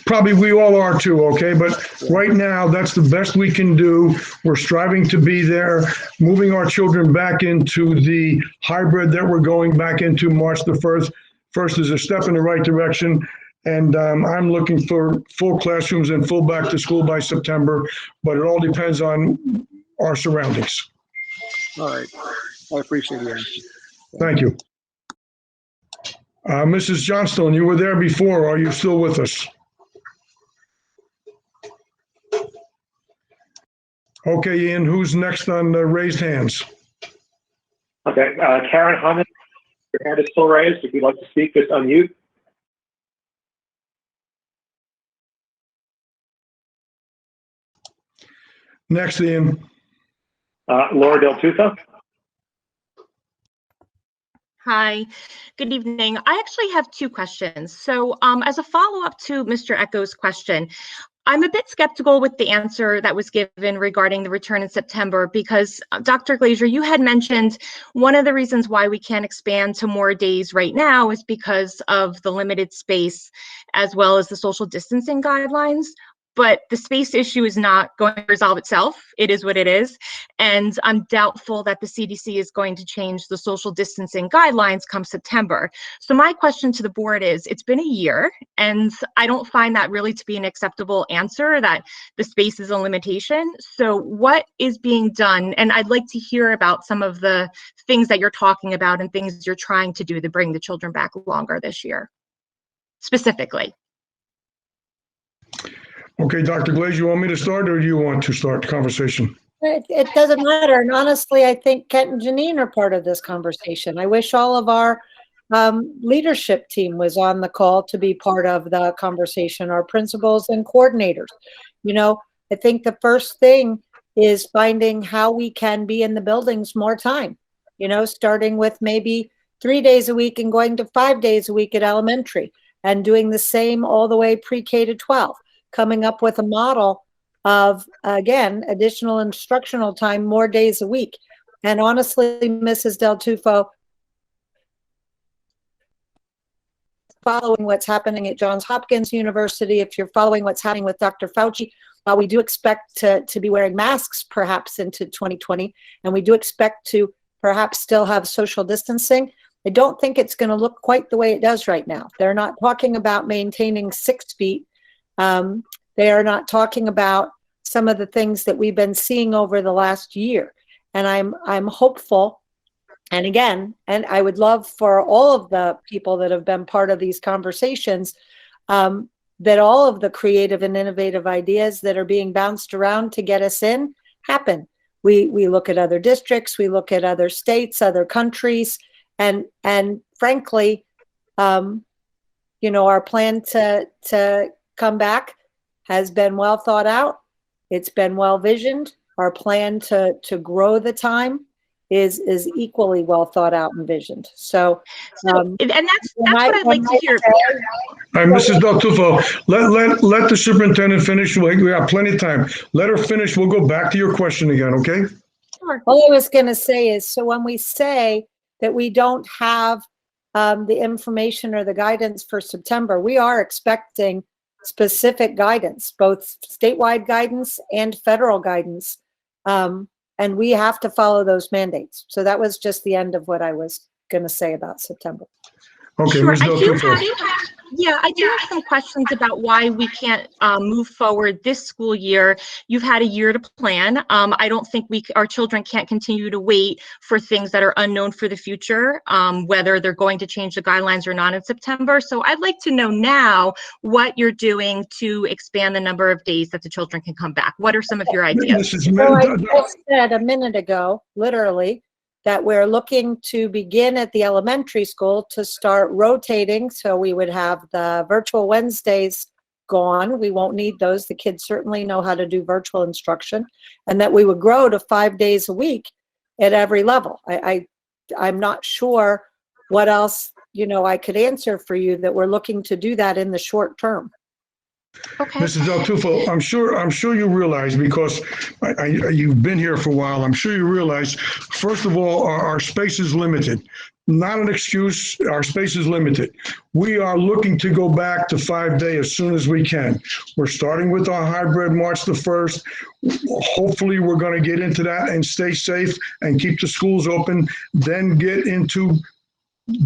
probably we all are too, okay? But right now, that's the best we can do. We're striving to be there, moving our children back into the hybrid that we're going back into March the 1st. First is a step in the right direction, and I'm looking for full classrooms and full back to school by September, but it all depends on our surroundings. All right. I appreciate the answer. Thank you. Mrs. Johnstone, you were there before. Are you still with us? Okay, Ian, who's next on the raised hands? Okay, Karen Hammond, your hand is still raised. If you'd like to speak, just unmute. Next, Ian. Laura Del Tufa. Hi, good evening. I actually have two questions. So as a follow-up to Mr. Echo's question, I'm a bit skeptical with the answer that was given regarding the return in September because Dr. Glazer, you had mentioned one of the reasons why we can't expand to more days right now is because of the limited space as well as the social distancing guidelines. But the space issue is not going to resolve itself. It is what it is. And I'm doubtful that the CDC is going to change the social distancing guidelines come September. So my question to the board is, it's been a year, and I don't find that really to be an acceptable answer that the space is a limitation. So what is being done? And I'd like to hear about some of the things that you're talking about and things you're trying to do to bring the children back longer this year, specifically. Okay, Dr. Glaze, you want me to start or do you want to start the conversation? It doesn't matter. And honestly, I think Kent and Janine are part of this conversation. I wish all of our leadership team was on the call to be part of the conversation, our principals and coordinators. You know, I think the first thing is finding how we can be in the buildings more time, you know, starting with maybe 3 days a week and going to 5 days a week at elementary and doing the same all the way pre-K to 12. Coming up with a model of, again, additional instructional time, more days a week. And honestly, Mrs. Del Tufo, following what's happening at Johns Hopkins University, if you're following what's happening with Dr. Fauci, we do expect to be wearing masks perhaps into 2020, and we do expect to perhaps still have social distancing. I don't think it's going to look quite the way it does right now. They're not talking about maintaining 6 feet. They are not talking about some of the things that we've been seeing over the last year. And I'm hopeful. And again, and I would love for all of the people that have been part of these conversations, that all of the creative and innovative ideas that are being bounced around to get us in happen. We look at other districts, we look at other states, other countries, and frankly, our plan to come back has been well thought out. It's been well visioned. Our plan to grow the time is equally well thought out and visioned. So and that's what I'd like to hear. All right, Mrs. Del Tufo, let the superintendent finish. We have plenty of time. Let her finish. We'll go back to your question again, okay? Sure. All I was going to say is, so when we say that we don't have the information or the guidance for September, we are expecting specific guidance, both statewide guidance and federal guidance. And we have to follow those mandates. So that was just the end of what I was going to say about September. Okay, Sure. Ms. Del Tufo. I do have some questions about why we can't move forward this school year. You've had a year to plan. I don't think our children can't continue to wait for things that are unknown for the future, whether they're going to change the guidelines or not in September. So I'd like to know now what you're doing to expand the number of days that the children can come back. What are some of your ideas? So I just said a minute ago, literally, that we're looking to begin at the elementary school to start rotating. So we would have the virtual Wednesdays gone. We won't need those. The kids certainly know how to do virtual instruction, and that we would grow to 5 days a week at every level. I'm not sure what else, I could answer for you, that we're looking to do that in the short term. Okay. Mrs. Del Tufo, I'm sure you realize, because you've been here for a while, I'm sure you realize, first of all, our space is limited. Not an excuse, our space is limited. We are looking to go back to 5-day as soon as we can. We're starting with our hybrid March the 1st. Hopefully, we're going to get into that and stay safe and keep the schools open, then get into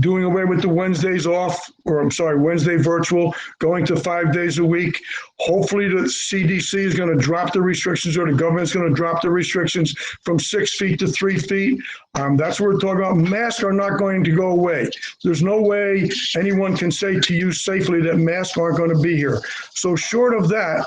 doing away with the Wednesdays off, Wednesday virtual, going to 5 days a week. Hopefully the CDC is going to drop the restrictions, or the government's going to drop the restrictions from 6 feet to 3 feet. That's what we're talking about. Masks are not going to go away. There's no way anyone can say to you safely that masks aren't going to be here. So short of that,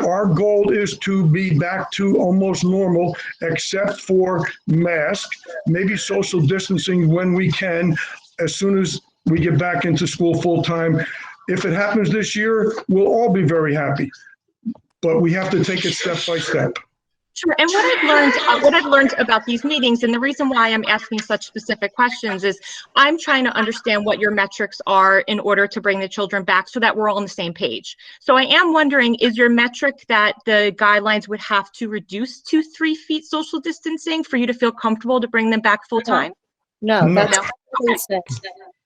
our goal is to be back to almost normal, except for masks, maybe social distancing when we can, as soon as we get back into school full time. If it happens this year, we'll all be very happy, but we have to take it step by step. Sure. And what I've learned about these meetings, and the reason why I'm asking such specific questions, is I'm trying to understand what your metrics are in order to bring the children back so that we're all on the same page. So I am wondering, is your metric that the guidelines would have to reduce to 3 feet social distancing for you to feel comfortable to bring them back full time? No, that's not what we said.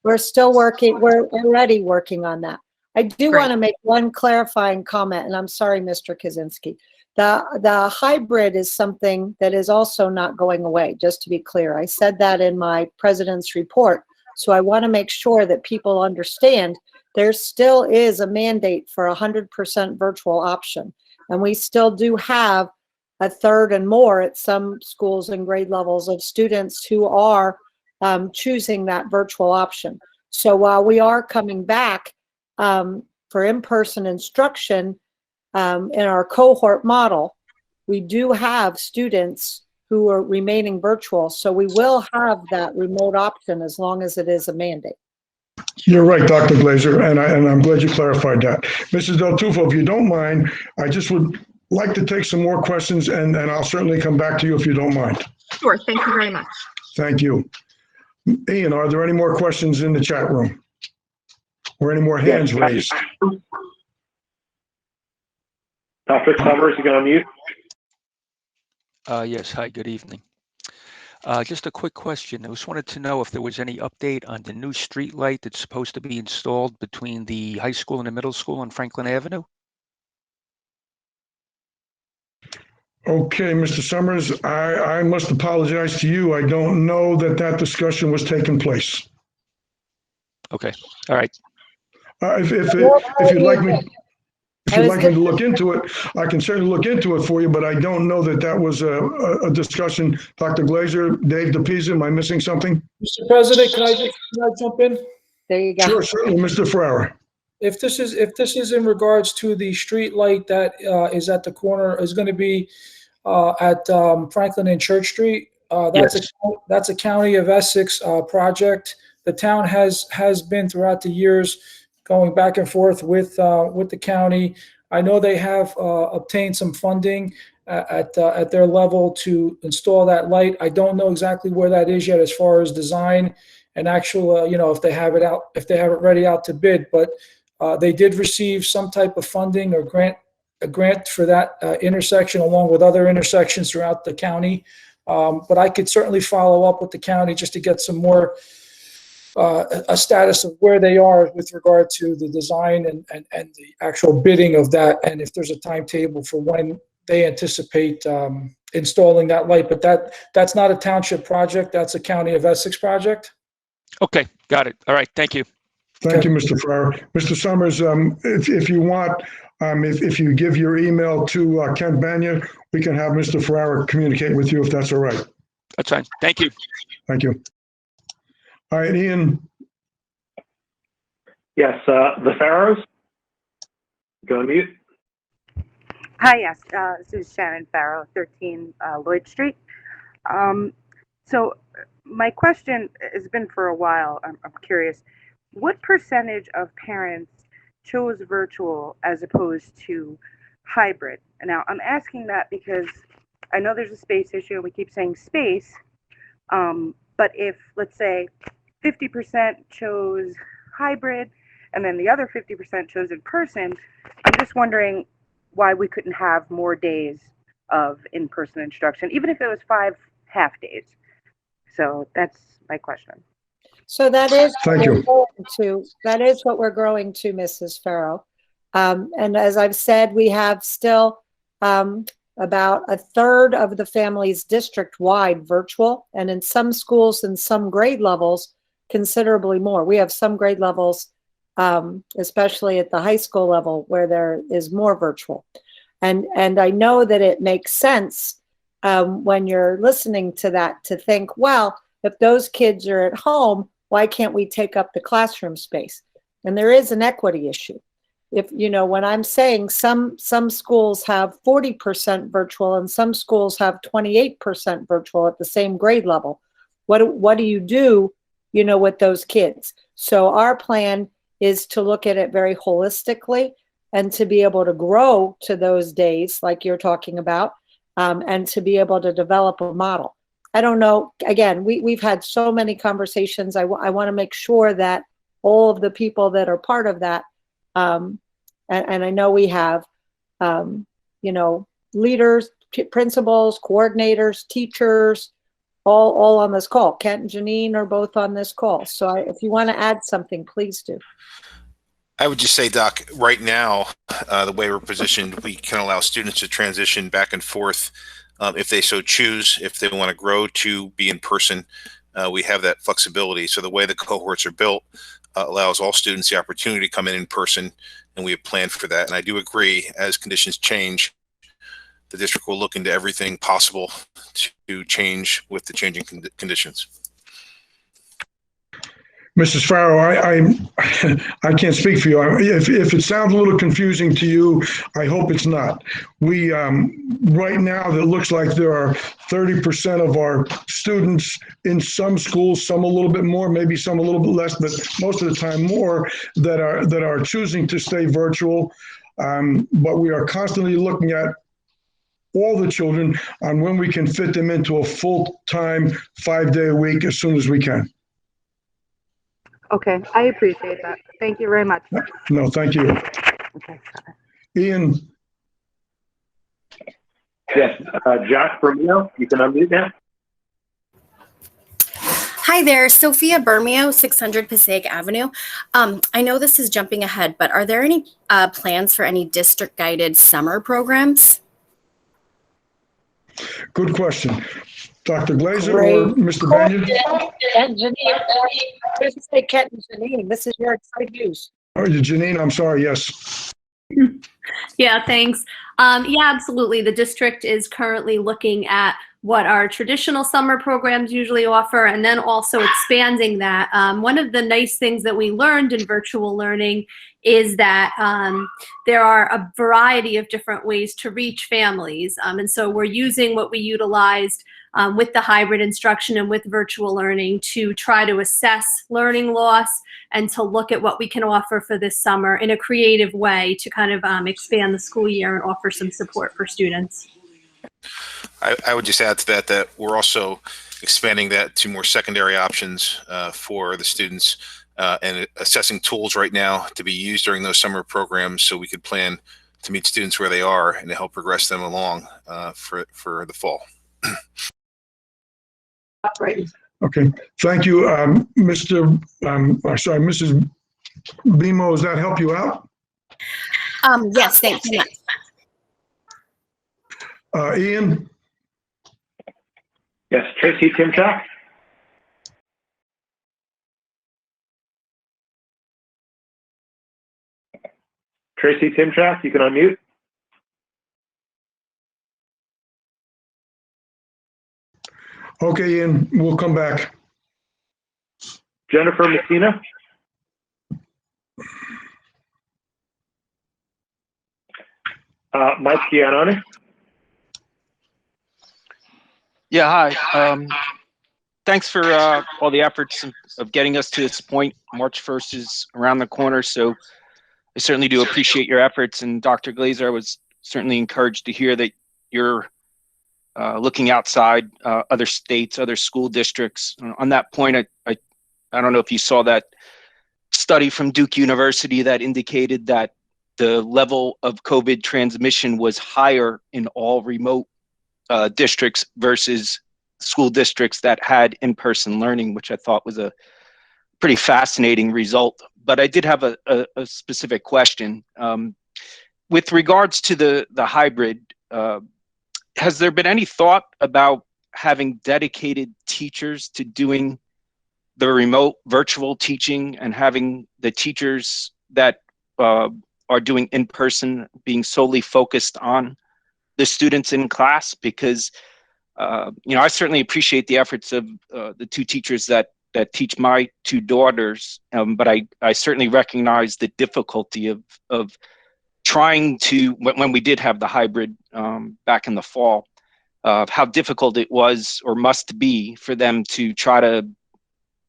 We're still working. We're already working on that. I do want to make one clarifying comment, and I'm sorry, Mr. Kaczynski. The hybrid is something that is also not going away, just to be clear. I said that in my president's report. So I want to make sure that people understand there still is a mandate for 100% virtual option. And we still do have a third and more at some schools and grade levels of students who are choosing that virtual option. So while we are coming back for in-person instruction, in our cohort model, we do have students who are remaining virtual. So we will have that remote option as long as it is a mandate. You're right, Dr. Glazer, and I'm glad you clarified that. Mrs. Del Tufo, if you don't mind, I just would like to take some more questions, and I'll certainly come back to you if you don't mind. Sure. Thank you very much. Thank you. Ian, are there any more questions in the chat room? Or any more hands raised? Patrick Summers, you got to unmute. Yes, hi, good evening. Just a quick question. I just wanted to know if there was any update on the new street light that's supposed to be installed between the high school and the middle school on Franklin Avenue. Okay, Mr. Summers, I must apologize to you. I don't know that that discussion was taking place. Okay, all right. If you'd like me, if you'd like me to look into it, I can certainly look into it for you, but I don't know that that was a discussion. Dr. Glazer, Dave DePisa, am I missing something? Mr. President, can I jump in? There you go. Sure, certainly, Mr. Ferrara. If this is in regards to the street light that is at the corner, is going to be at Franklin and Church Street, that's a County of Essex project. The town has been throughout the years going back and forth with the county. I know they have obtained some funding at their level to install that light. I don't know exactly where that is yet as far as design and actual, if they have it ready out to bid, but they did receive some type of funding or a grant for that intersection along with other intersections throughout the county. But I could certainly follow up with the county just to get some more a status of where they are with regard to the design and the actual bidding of that, and if there's a timetable for when they anticipate installing that light. But that's not a township project, that's a County of Essex project. Okay, got it. All right, thank you. Thank you, Mr. Ferrara. Mr. Summers, if you want, if you give your email to Kent Banya, we can have Mr. Ferrara communicate with you if that's all right. That's fine. Thank you. Thank you. All right, Ian. Yes, the Farrows. Go on mute. Hi, yes, this is Shannon Farrow, 13 Lloyd Street. So my question has been for a while. I'm curious, what percentage of parents chose virtual as opposed to hybrid? And now I'm asking that because I know there's a space issue and we keep saying space, but if, let's say, 50% chose hybrid and then the other 50% chose in person, I'm just wondering why we couldn't have more days of in-person instruction, even if it was 5 half days. So that's my question. So that is Thank you. That is what we're growing to, Mrs. Farrow. And as I've said, we have still about a third of the families district-wide virtual, and in some schools and some grade levels, considerably more. We have some grade levels, especially at the high school level, where there is more virtual. And I know that it makes sense when you're listening to that to think, well, if those kids are at home, why can't we take up the classroom space? And there is an equity issue. If, when I'm saying some schools have 40% virtual and some schools have 28% virtual at the same grade level, what do you do, with those kids? So our plan is to look at it very holistically and to be able to grow to those days like you're talking about, and to be able to develop a model. I don't know. Again, we've had so many conversations. I want to make sure that all of the people that are part of that, and I know we have, leaders, principals, coordinators, teachers, all on this call. Kent and Janine are both on this call. So if you want to add something, please do. I would just say, Doc, right now, the way we're positioned, we can allow students to transition back and forth if they so choose. If they want to grow to be in person, we have that flexibility. So the way the cohorts are built allows all students the opportunity to come in person, and we have planned for that. And I do agree, as conditions change, the district will look into everything possible to change with the changing conditions. Mrs. Farrow, I can't speak for you. If it sounds a little confusing to you, I hope it's not. We, right now, it looks like there are 30% of our students in some schools, some a little bit more, maybe some a little bit less, but most of the time more, that are choosing to stay virtual. But we are constantly looking at all the children on when we can fit them into a full-time 5-day-a-week as soon as we can. Okay, I appreciate that. Thank you very much. No, thank you. Okay. Ian. Yes, Josh Bermeo, you can unmute now. Hi there, Sophia Bermeo, 600 Passaic Avenue. I know this is jumping ahead, but are there any plans for any district-guided summer programs? Good question. Dr. Glazer Great or Mr. Banyan? And Janine, this is Kent and Janine. This is your exciting news. Oh, Janine, I'm sorry, yes. Yeah, thanks. Yeah, absolutely. The district is currently looking at what our traditional summer programs usually offer, and then also expanding that. One of the nice things that we learned in virtual learning is that there are a variety of different ways to reach families. And so we're using what we utilized with the hybrid instruction and with virtual learning to try to assess learning loss and to look at what we can offer for this summer in a creative way to kind of expand the school year and offer some support for students. I would just add to that that we're also expanding that to more secondary options for the students and assessing tools right now to be used during those summer programs so we could plan to meet students where they are and to help progress them along for the fall. Okay, thank you. Mrs. Bimo, does that help you out? Yes, thank you much. Ian? Yes, Tracy Timchak. Tracy Timchak, you can unmute. Okay, Ian, we'll come back. Jennifer Messina. Mike Giannone. Yeah, hi. Thanks for all the efforts of getting us to this point. March 1st is around the corner, so I certainly do appreciate your efforts. And Dr. Glazer, I was certainly encouraged to hear that you're looking outside other states, other school districts. On that point, I don't know if you saw that study from Duke University that indicated that the level of COVID transmission was higher in all remote districts versus school districts that had in-person learning, which I thought was a pretty fascinating result. But I did have a specific question. With regards to the hybrid, has there been any thought about having dedicated teachers to doing the remote virtual teaching and having the teachers that are doing in-person being solely focused on the students in class? Because I certainly appreciate the efforts of the two teachers that teach my two daughters, but I certainly recognize the difficulty of trying to, when we did have the hybrid back in the fall, how difficult it was or must be for them to try to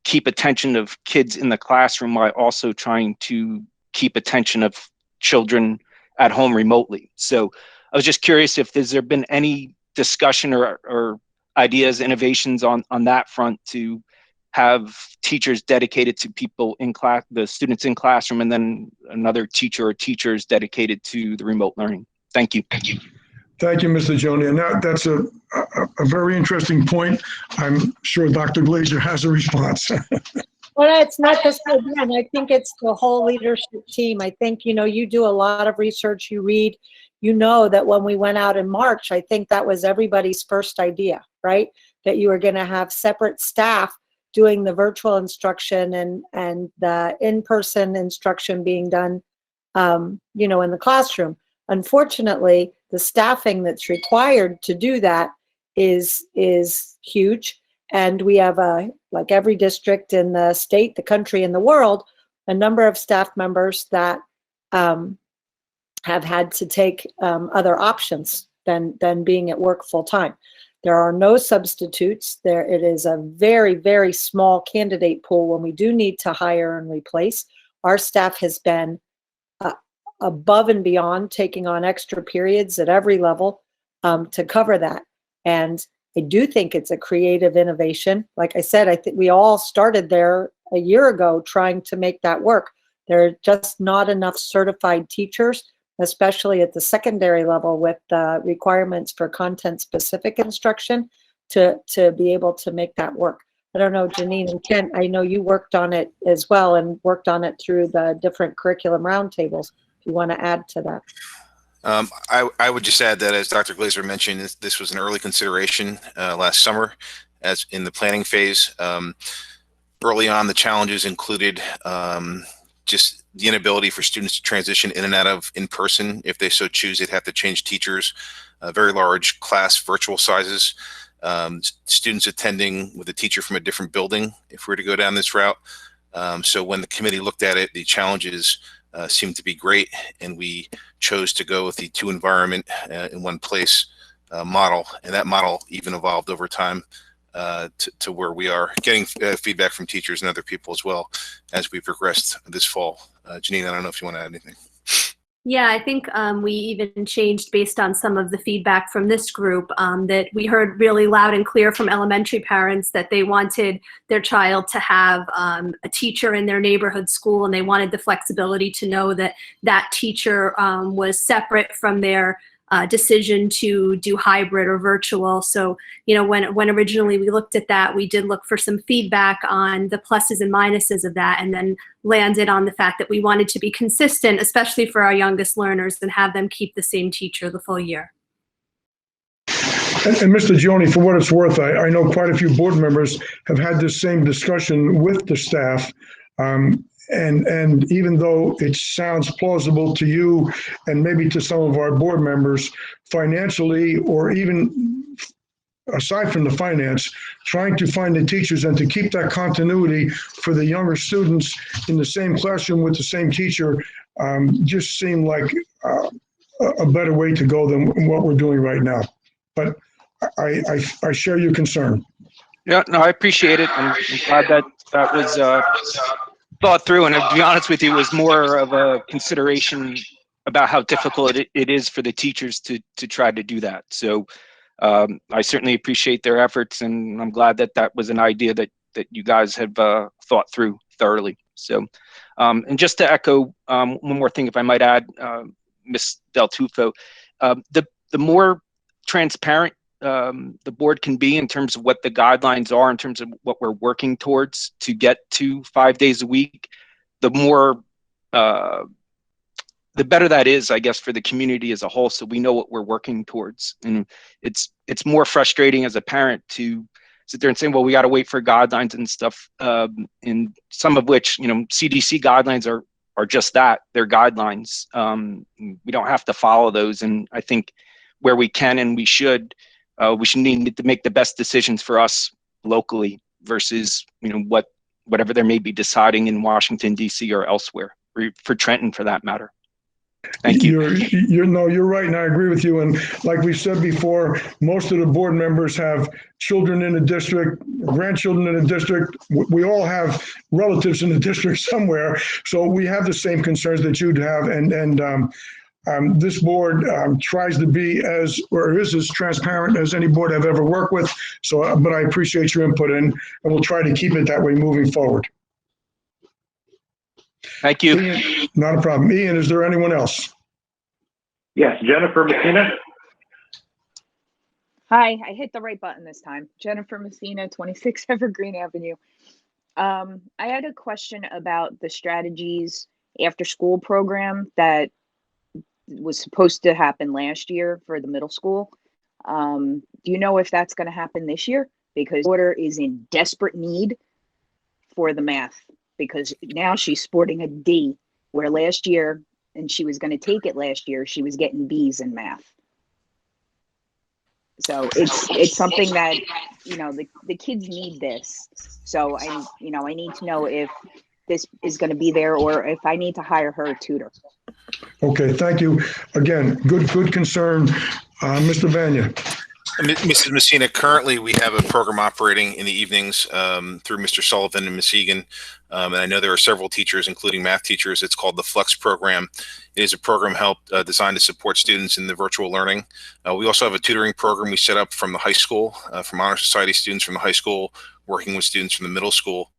keep attention of kids in the classroom while also trying to keep attention of children at home remotely. So I was just curious if there been any discussion or ideas, innovations on that front to have teachers dedicated to people in class, the students in classroom, and then another teacher or teachers dedicated to the remote learning. Thank you. Thank you, Mr. Joni. And that's a very interesting point. I'm sure Dr. Glazer has a response. Well, it's not just again. I think it's the whole leadership team. I think, you do a lot of research, you read, that when we went out in March, I think that was everybody's first idea, right? That you were going to have separate staff doing the virtual instruction and the in-person instruction being done, in the classroom. Unfortunately, the staffing that's required to do that is huge. And we have, like every district in the state, the country, and the world, a number of staff members that have had to take other options than being at work full time. There are no substitutes. It is a very, very small candidate pool when we do need to hire and replace. Our staff has been above and beyond, taking on extra periods at every level to cover that. And I do think it's a creative innovation. Like I said, I think we all started there a year ago trying to make that work. There are just not enough certified teachers, especially at the secondary level with the requirements for content-specific instruction to be able to make that work. I don't know, Janine and Kent, I know you worked on it as well and worked on it through the different curriculum roundtables. If you want to add to that. I would just add that, as Dr. Glazer mentioned, this was an early consideration last summer as in the planning phase. Early on, the challenges included just the inability for students to transition in and out of in-person. If they so choose, they'd have to change teachers, very large class virtual sizes, students attending with a teacher from a different building if we were to go down this route. So when the committee looked at it, the challenges seemed to be great, and we chose to go with the two environment in one place model, and that model even evolved over time to where we are getting feedback from teachers and other people as well as we progressed this fall. Janine, I don't know if you want to add anything. Yeah, I think we even changed based on some of the feedback from this group that we heard really loud and clear from elementary parents that they wanted their child to have a teacher in their neighborhood school, and they wanted the flexibility to know that that teacher was separate from their decision to do hybrid or virtual. So, you know, when originally we looked at that, we did look for some feedback on the pluses and minuses of that, and then landed on the fact that we wanted to be consistent, especially for our youngest learners, and have them keep the same teacher the full year. And Mr. Gioni, for what it's worth, I know quite a few board members have had this same discussion with the staff. And even though it sounds plausible to you and maybe to some of our board members, financially, or even aside from the finance, trying to find the teachers and to keep that continuity for the younger students in the same classroom with the same teacher just seemed like a better way to go than what we're doing right now. But I share your concern. Yeah, no, I appreciate it. I'm glad that that was thought through, and to be honest with you, it was more of a consideration about how difficult it is for the teachers to try to do that. So I certainly appreciate their efforts, and I'm glad that that was an idea that you guys have thought through thoroughly. So, and just to echo one more thing, if I might add, Ms. Del Tufo, the more transparent the board can be in terms of what the guidelines are, in terms of what we're working towards to get to 5 days a week, the more, the better that is, I guess, for the community as a whole, so we know what we're working towards. And it's more frustrating as a parent to sit there and say, well, we got to wait for guidelines and stuff, and some of which, you know, CDC guidelines are just that, they're guidelines. We don't have to follow those, and I think where we can and we should need to make the best decisions for us locally versus, you know, whatever they may be deciding in Washington, D.C. or elsewhere, or for Trenton for that matter. Thank you. You're right, and I agree with you. And like we said before, most of the board members have children in the district, grandchildren in the district. We all have relatives in the district somewhere, so we have the same concerns that you'd have. And this board tries to be is as transparent as any board I've ever worked with. So, but I appreciate your input, and we'll try to keep it that way moving forward. Thank you. Ian, not a problem. Ian, is there anyone else? Yes, Jennifer Messina. Hi, I hit the right button this time. Jennifer Messina, 26 Evergreen Avenue. I had a question about the strategies after school program that was supposed to happen last year for the middle school. Do you know if that's going to happen this year? Because daughter is in desperate need for the math, because now she's sporting a D, where last year, and she was going to take it last year, she was getting B's in math. So it's something that, you know, the kids need this. So I need to know if this is going to be there or if I need to hire her a tutor. Okay, thank you. Again, good concern. Mr. Vanya. Mrs. Messina, currently we have a program operating in the evenings through Mr. Sullivan and Ms. Egan. And I know there are several teachers, including math teachers. It's called the Flex program. It is a program designed to support students in the virtual learning. We also have a tutoring program we set up from the high school, from Honor Society students from the high school, working with students from the middle school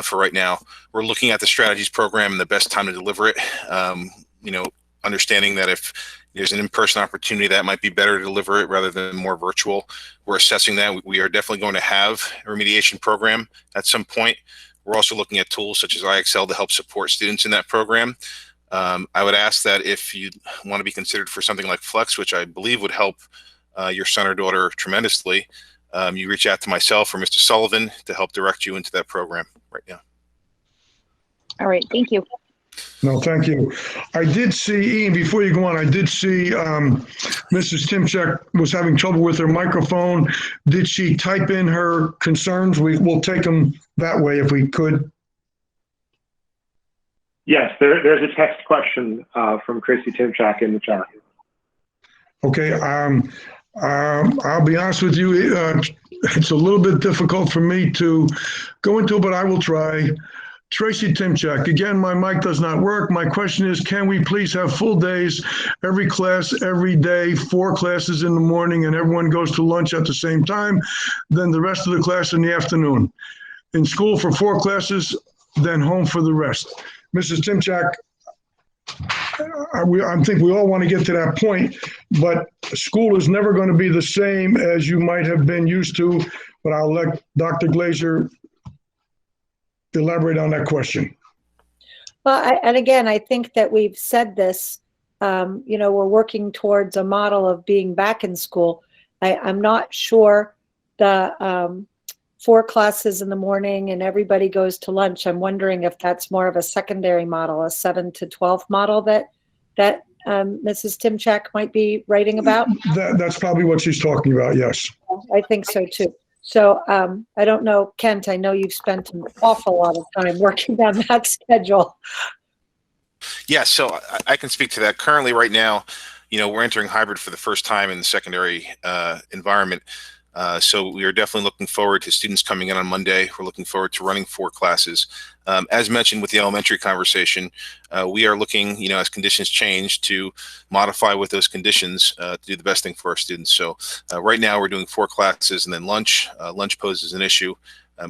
for right now. We're looking at the strategies program and the best time to deliver it. You know, understanding that if there's an in-person opportunity, that might be better to deliver it rather than more virtual. We're assessing that. We are definitely going to have a remediation program at some point. We're also looking at tools such as IXL to help support students in that program. I would ask that if you want to be considered for something like Flex, which I believe would help your son or daughter tremendously, you reach out to myself or Mr. Sullivan to help direct you into that program right now. All right, thank you. No, thank you. I did see, Ian, before you go on, I did see Mrs. Timchak was having trouble with her microphone. Did she type in her concerns? We'll take them that way if we could. Yes, there's a text question from Chrissy Timchak in the chat. Okay, I'll be honest with you, it's a little bit difficult for me to go into, but I will try. Tracy Timchak, again, my mic does not work. My question is, can we please have full days, every class, every day, 4 classes in the morning, and everyone goes to lunch at the same time, then the rest of the class in the afternoon? In school for 4 classes, then home for the rest. Mrs. Timchak, I think we all want to get to that point, but school is never going to be the same as you might have been used to, but I'll let Dr. Glazer elaborate on that question. Well, and again, I think that we've said this, we're working towards a model of being back in school. I'm not sure the 4 classes in the morning and everybody goes to lunch. I'm wondering if that's more of a secondary model, a 7 to 12 model that Mrs. Timchak might be writing about. That's probably what she's talking about, yes. I think so too. So I don't know, Kent, I know you've spent an awful lot of time working on that schedule. Yeah, so I can speak to that. Currently, right now, we're entering hybrid for the first time in the secondary environment. So we are definitely looking forward to students coming in on Monday. We're looking forward to running 4 classes. As mentioned with the elementary conversation, we are looking, as conditions change, to modify with those conditions to do the best thing for our students. So right now we're doing 4 classes and then lunch. Lunch poses an issue.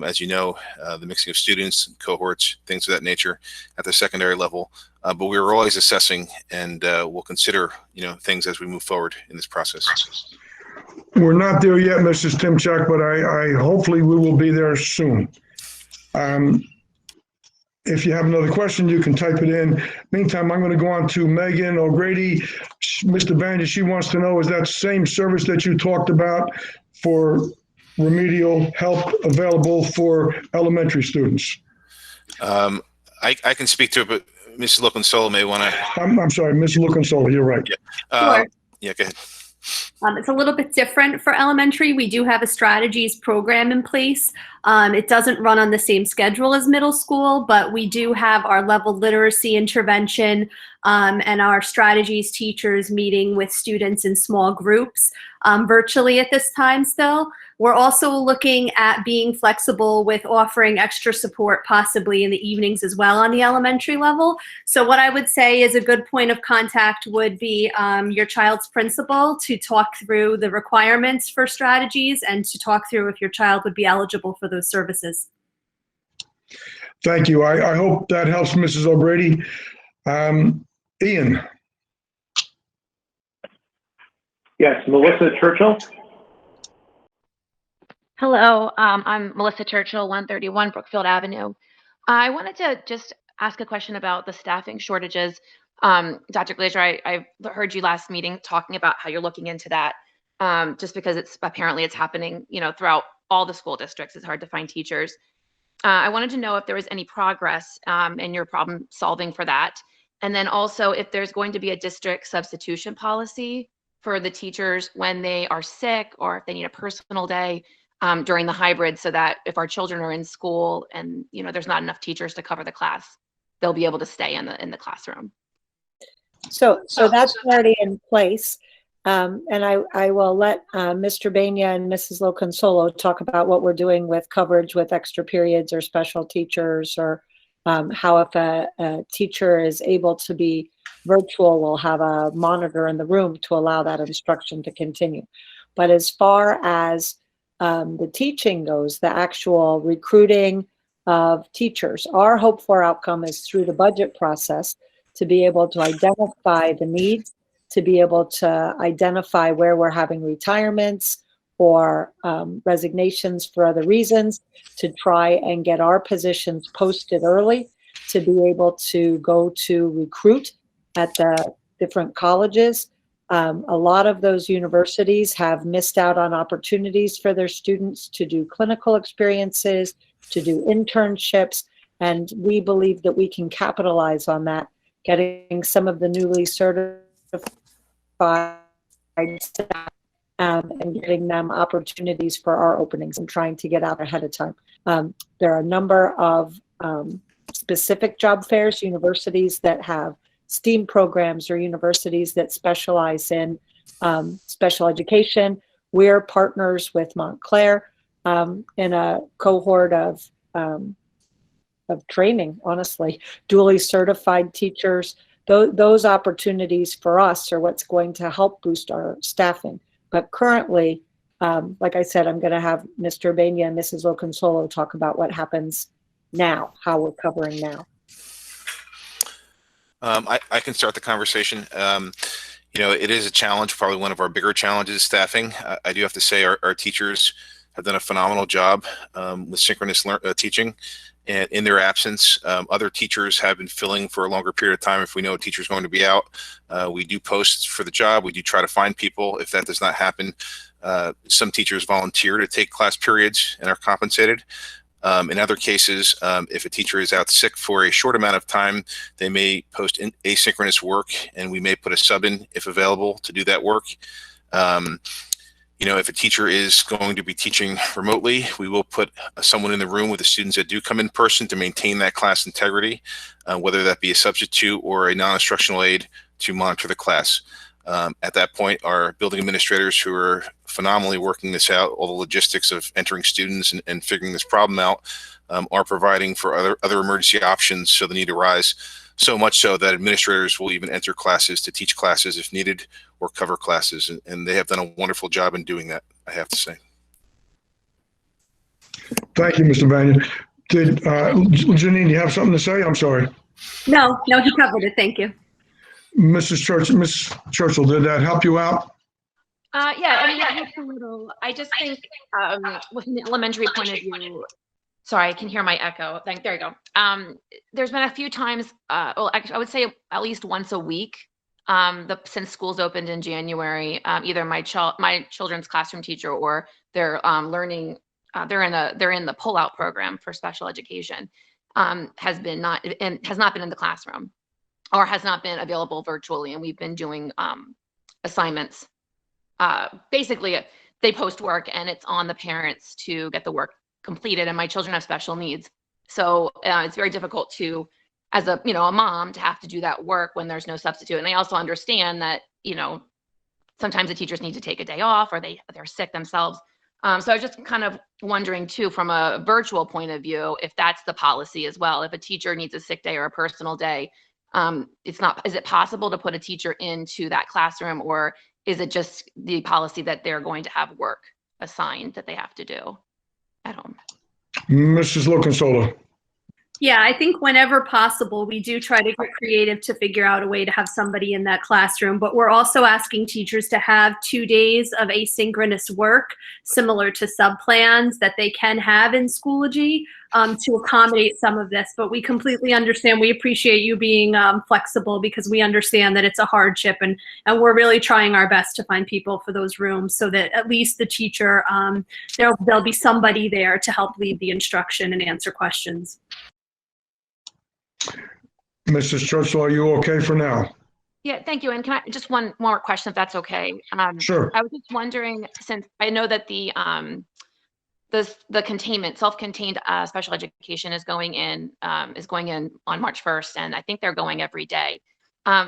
As you know, the mixing of students, cohorts, things of that nature at the secondary level. But we're always assessing, and we'll consider, things as we move forward in this process. We're not there yet, Mrs. Timchak, but I hopefully we will be there soon. If you have another question, you can type it in. Meantime, I'm going to go on to Megan O'Grady. Mr. Banja, she wants to know, is that same service that you talked about for remedial help available for elementary students? I can speak to it, but Mrs. Loconsolo may want to. I'm sorry, Ms. Loconsolo, you're right. Sure. Yeah, go ahead. It's a little bit different for elementary. We do have a strategies program in place. It doesn't run on the same schedule as middle school, but we do have our level literacy intervention and our strategies teachers meeting with students in small groups virtually at this time still. We're also looking at being flexible with offering extra support possibly in the evenings as well on the elementary level. So what I would say is a good point of contact would be your child's principal to talk through the requirements for strategies and to talk through if your child would be eligible for those services. Thank you. I hope that helps, Mrs. O'Grady. Ian. Yes, Melissa Churchill. Hello, I'm Melissa Churchill, 131 Brookfield Avenue. I wanted to just ask a question about the staffing shortages. Dr. Glazer, I heard you last meeting talking about how you're looking into that, just because it's happening, throughout all the school districts. It's hard to find teachers. I wanted to know if there was any progress in your problem solving for that. And then also if there's going to be a district substitution policy for the teachers when they are sick or if they need a personal day during the hybrid, so that if our children are in school and there's not enough teachers to cover the class, they'll be able to stay in the classroom. So that's already in place. And I will let Mr. Banja and Mrs. Loconsolo talk about what we're doing with coverage with extra periods or special teachers, or how if a teacher is able to be virtual, we'll have a monitor in the room to allow that instruction to continue. But as far as the teaching goes, the actual recruiting of teachers, our hope for outcome is through the budget process to be able to identify the needs, to be able to identify where we're having retirements or resignations for other reasons, to try and get our positions posted early to be able to go to recruit at the different colleges. A lot of those universities have missed out on opportunities for their students to do clinical experiences, to do internships, and we believe that we can capitalize on that, getting some of the newly certified staff and getting them opportunities for our openings and trying to get out ahead of time. There are a number of specific job fairs, universities that have STEAM programs or universities that specialize in special education. We're partners with Montclair in a cohort of training, honestly, duly certified teachers. Those opportunities for us are what's going to help boost our staffing. But currently, like I said, I'm going to have Mr. Urbania and Mrs. Loconsolo talk about what happens now, how we're covering now. I can start the conversation. You know, it is a challenge, probably one of our bigger challenges, staffing. I do have to say our teachers have done a phenomenal job with synchronous teaching. And in their absence, other teachers have been filling for a longer period of time. If we know a teacher is going to be out, we do post for the job. We do try to find people. If that does not happen, some teachers volunteer to take class periods and are compensated. In other cases, if a teacher is out sick for a short amount of time, they may post asynchronous work, and we may put a sub in if available to do that work. You know, if a teacher is going to be teaching remotely, we will put someone in the room with the students that do come in person to maintain that class integrity, whether that be a substitute or a non-instructional aide to monitor the class. At that point, our building administrators, who are phenomenally working this out, all the logistics of entering students and figuring this problem out, are providing for other emergency options should the need arise. So much so that administrators will even enter classes to teach classes if needed or cover classes. And they have done a wonderful job in doing that, I have to say. Thank you, Mr. Banyan. Did Janine, you have something to say? I'm sorry. No, he covered it. Thank you. Miss Churchill, did that help you out? Yeah, I mean, it helps a little. I just think with an elementary point of view, sorry, I can hear my echo. There you go. There's been a few times, well, actually, I would say at least once a week since schools opened in January, either my children's classroom teacher or their learning, they're in the pull-out program for special education, has not been in the classroom or has not been available virtually, and we've been doing assignments. Basically, they post work, and it's on the parents to get the work completed, and my children have special needs, so it's very difficult to, as a mom, to have to do that work when there's no substitute. And I also understand that sometimes the teachers need to take a day off, or they're sick themselves. So I was just kind of wondering too, from a virtual point of view, if that's the policy as well. If a teacher needs a sick day or a personal day, is it possible to put a teacher into that classroom, or is it just the policy that they're going to have work assigned that they have to do at home? Mrs. Loconsolo. Yeah, I think whenever possible, we do try to get creative to figure out a way to have somebody in that classroom. But we're also asking teachers to have 2 days of asynchronous work, similar to sub-plans that they can have in Schoology, to accommodate some of this. But we completely understand. We appreciate you being flexible, because we understand that it's a hardship, and we're really trying our best to find people for those rooms so that at least the teacher, there'll be somebody there to help lead the instruction and answer questions. Mrs. Churchill, are you okay for now? Yeah, thank you. And can I just one more question, if that's okay? Sure. I was just wondering, since I know that the containment, self-contained special education is going in on March 1st, and I think they're going every day.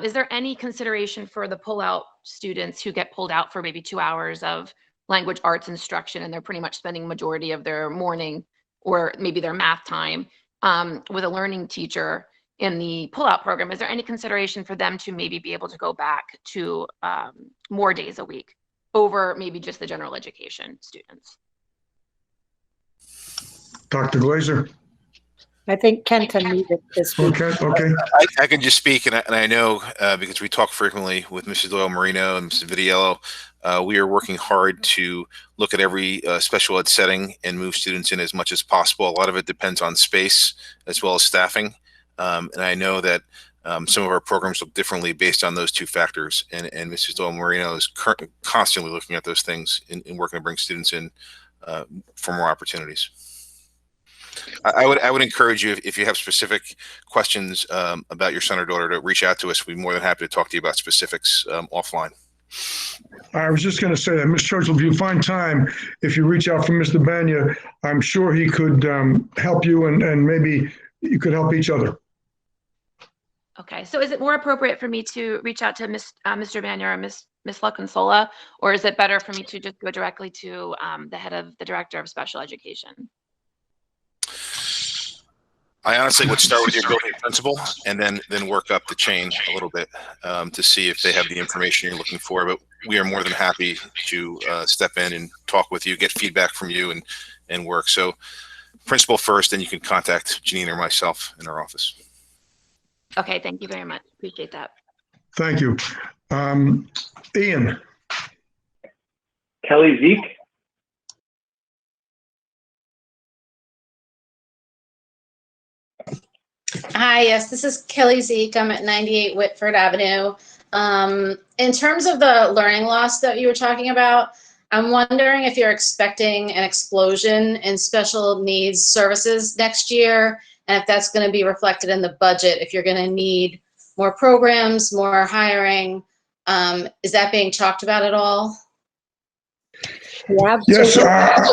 Is there any consideration for the pull-out students who get pulled out for maybe 2 hours of language arts instruction, and they're pretty much spending majority of their morning or maybe their math time with a learning teacher in the pull-out program? Is there any consideration for them to maybe be able to go back to more days a week over maybe just the general education students? Dr. Glazer? I think Kent unmuted this week. Okay. I can just speak, and I know because we talk frequently with Mrs. Doyle Marino and Mrs. Vidiello, we are working hard to look at every special ed setting and move students in as much as possible. A lot of it depends on space as well as staffing. And I know that some of our programs look differently based on those two factors. And Mrs. Doyle Marino is constantly looking at those things and working to bring students in for more opportunities. I would encourage you, if you have specific questions about your son or daughter, to reach out to us. We'd be more than happy to talk to you about specifics offline. I was just going to say that, Ms. Churchill, if you find time, if you reach out for Mr. Banya, I'm sure he could help you, and maybe you could help each other. Okay, so is it more appropriate for me to reach out to Mr. Banya or Ms. LaConsola, or is it better for me to just go directly to the head of the Director of Special Education? I honestly would start with your building principal and then work up the chain a little bit to see if they have the information you're looking for. But we are more than happy to step in and talk with you, get feedback from you, and work. So principal first, then you can contact Janine or myself in our office. Okay, thank you very much. Appreciate that. Thank you. Ian. Kelly Zeke. Hi, yes, this is Kelly Zeke. I'm at 98 Whitford Avenue. In terms of the learning loss that you were talking about, I'm wondering if you're expecting an explosion in special needs services next year, and if that's going to be reflected in the budget, if you're going to need more programs, more hiring. Is that being talked about at all? Yes, go ahead. I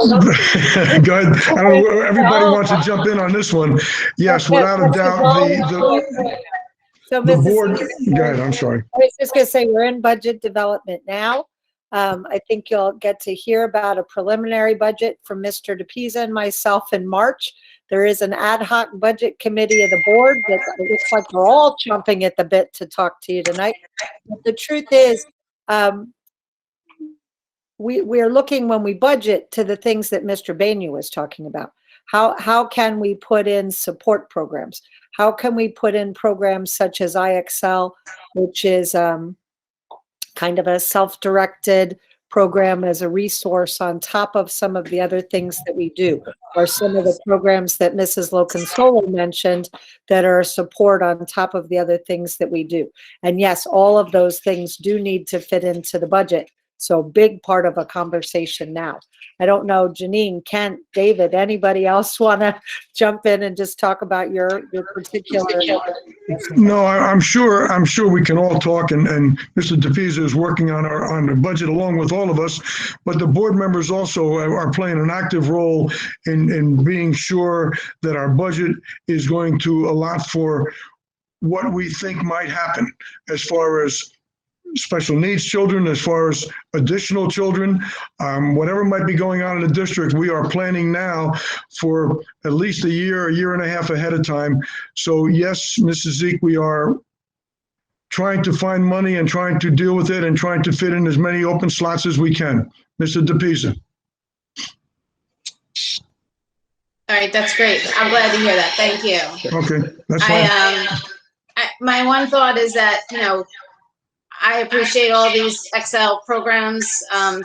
don't know, everybody wants to jump in on this one. Yes, without a doubt, So, the Mrs. board, go ahead, I'm sorry. I was just going to say, we're in budget development now. I think you'll get to hear about a preliminary budget from Mr. DePisa and myself in March. There is an ad hoc budget committee of the board that it looks like we're all chomping at the bit to talk to you tonight. But the truth is, we're looking when we budget to the things that Mr. Banya was talking about. How can we put in support programs? How can we put in programs such as IXL, which is kind of a self-directed program as a resource on top of some of the other things that we do, or some of the programs that Mrs. LaConsola mentioned that are support on top of the other things that we do. And yes, all of those things do need to fit into the budget. So big part of a conversation now. I don't know, Janine, Kent, David, anybody else want to jump in and just talk about your particular? No, I'm sure we can all talk, and Mr. DePisa is working on the budget along with all of us, but the board members also are playing an active role in being sure that our budget is going to allot for what we think might happen as far as special needs children, as far as additional children, whatever might be going on in the district, we are planning now for at least a year and a half ahead of time. So yes, Mrs. Zeke, we are trying to find money and trying to deal with it and trying to fit in as many open slots as we can. Mr. DePisa. All right, that's great. I'm glad to hear that. Thank you. Okay, that's fine. My one thought is that, I appreciate all these Excel programs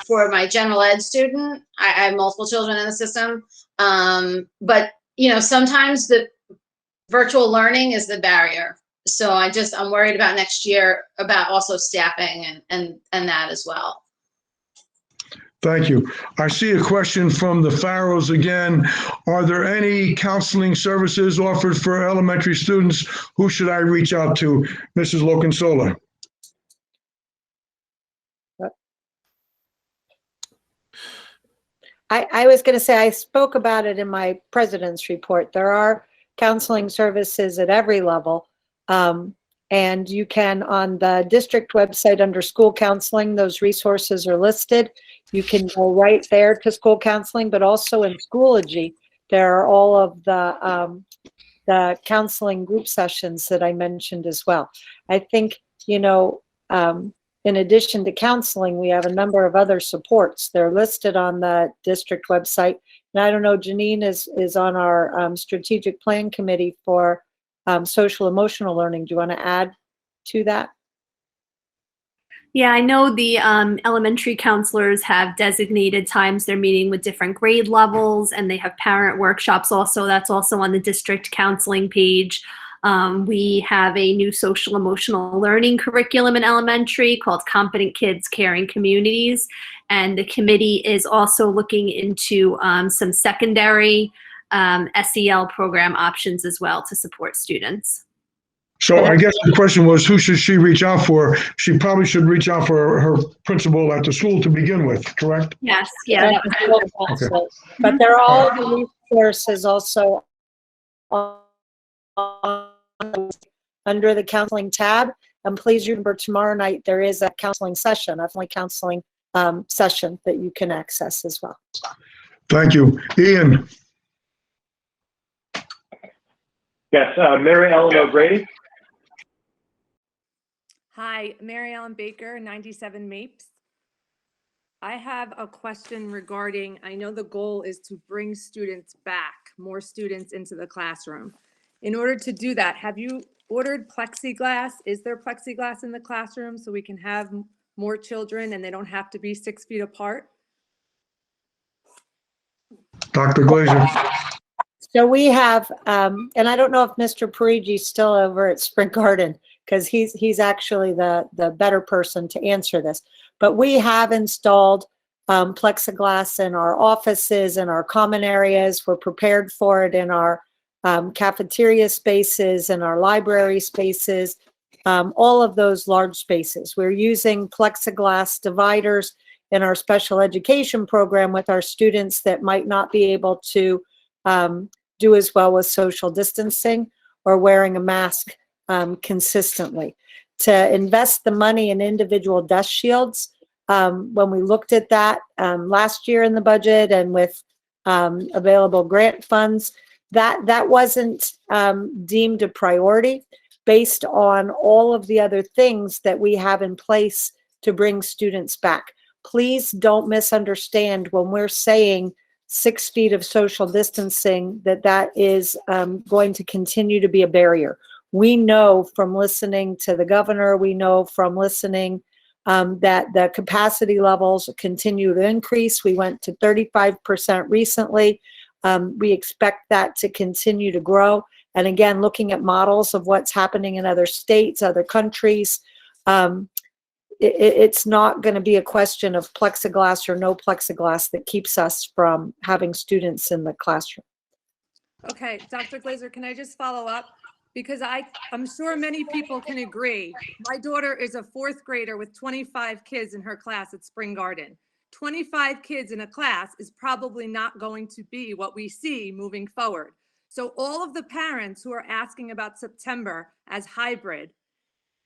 for my general ed student. I have multiple children in the system. But, sometimes the virtual learning is the barrier. So I'm worried about next year about also staffing and that as well. Thank you. I see a question from the Farrows again. Are there any counseling services offered for elementary students? Who should I reach out to? Mrs. LaConsola. I was going to say, I spoke about it in my president's report. There are counseling services at every level. And you can, on the district website under school counseling, those resources are listed. You can go right there to school counseling, but also in Schoology, there are all of the counseling group sessions that I mentioned as well. I think, in addition to counseling, we have a number of other supports. They're listed on the district website. And I don't know, Janine is on our strategic plan committee for social emotional learning. Do you want to add to that? Yeah, I know the elementary counselors have designated times they're meeting with different grade levels, and they have parent workshops also. That's also on the district counseling page. We have a new social emotional learning curriculum in elementary called Competent Kids Caring Communities. And the committee is also looking into some secondary SEL program options as well to support students. So I guess the question was, who should she reach out for? She probably should reach out for her principal at the school to begin with, correct? Yes, yeah, that was Okay. But there are all the resources also under the counseling tab. And please remember, tomorrow night there is a counseling session, definitely counseling session that you can access as well. Thank you. Ian? Yes, Mary Ellen O'Grady. Hi, Mary Ellen Baker, 97 Mapes. I have a question regarding, I know the goal is to bring students back, more students into the classroom. In order to do that, have you ordered plexiglass? Is there plexiglass in the classroom so we can have more children and they don't have to be 6 feet apart? Dr. Glazer? So we have, and I don't know if Mr. Parigi's still over at Spring Garden, because he's actually the better person to answer this. But we have installed plexiglass in our offices and our common areas. We're prepared for it in our cafeteria spaces and our library spaces, all of those large spaces. We're using plexiglass dividers in our special education program with our students that might not be able to do as well with social distancing or wearing a mask consistently. To invest the money in individual desk shields, when we looked at that last year in the budget and with available grant funds, that wasn't deemed a priority based on all of the other things that we have in place to bring students back. Please don't misunderstand when we're saying 6 feet of social distancing, that is going to continue to be a barrier. We know from listening to the governor, we know from listening that the capacity levels continue to increase. We went to 35% recently. We expect that to continue to grow. And again, looking at models of what's happening in other states, other countries, it's not going to be a question of plexiglass or no plexiglass that keeps us from having students in the classroom. Okay, Dr. Glazer, can I just follow up? Because I'm sure many people can agree. My daughter is a 4th grader with 25 kids in her class at Spring Garden. 25 kids in a class is probably not going to be what we see moving forward. So all of the parents who are asking about September as hybrid,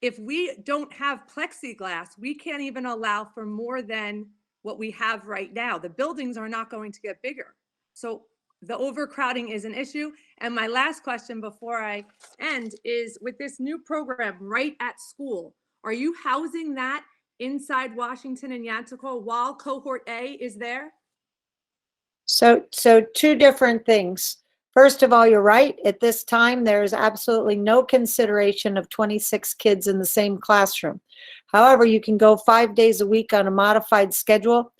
if we don't have plexiglass, we can't even allow for more than what we have right now. The buildings are not going to get bigger. So the overcrowding is an issue. And my last question before I end is, with this new program right at school, are you housing that inside Washington and Yantaco while cohort A is there? So two different things. First of all, you're right. At this time, there is absolutely no consideration of 26 kids in the same classroom. However, you can go 5 days a week on a modified schedule,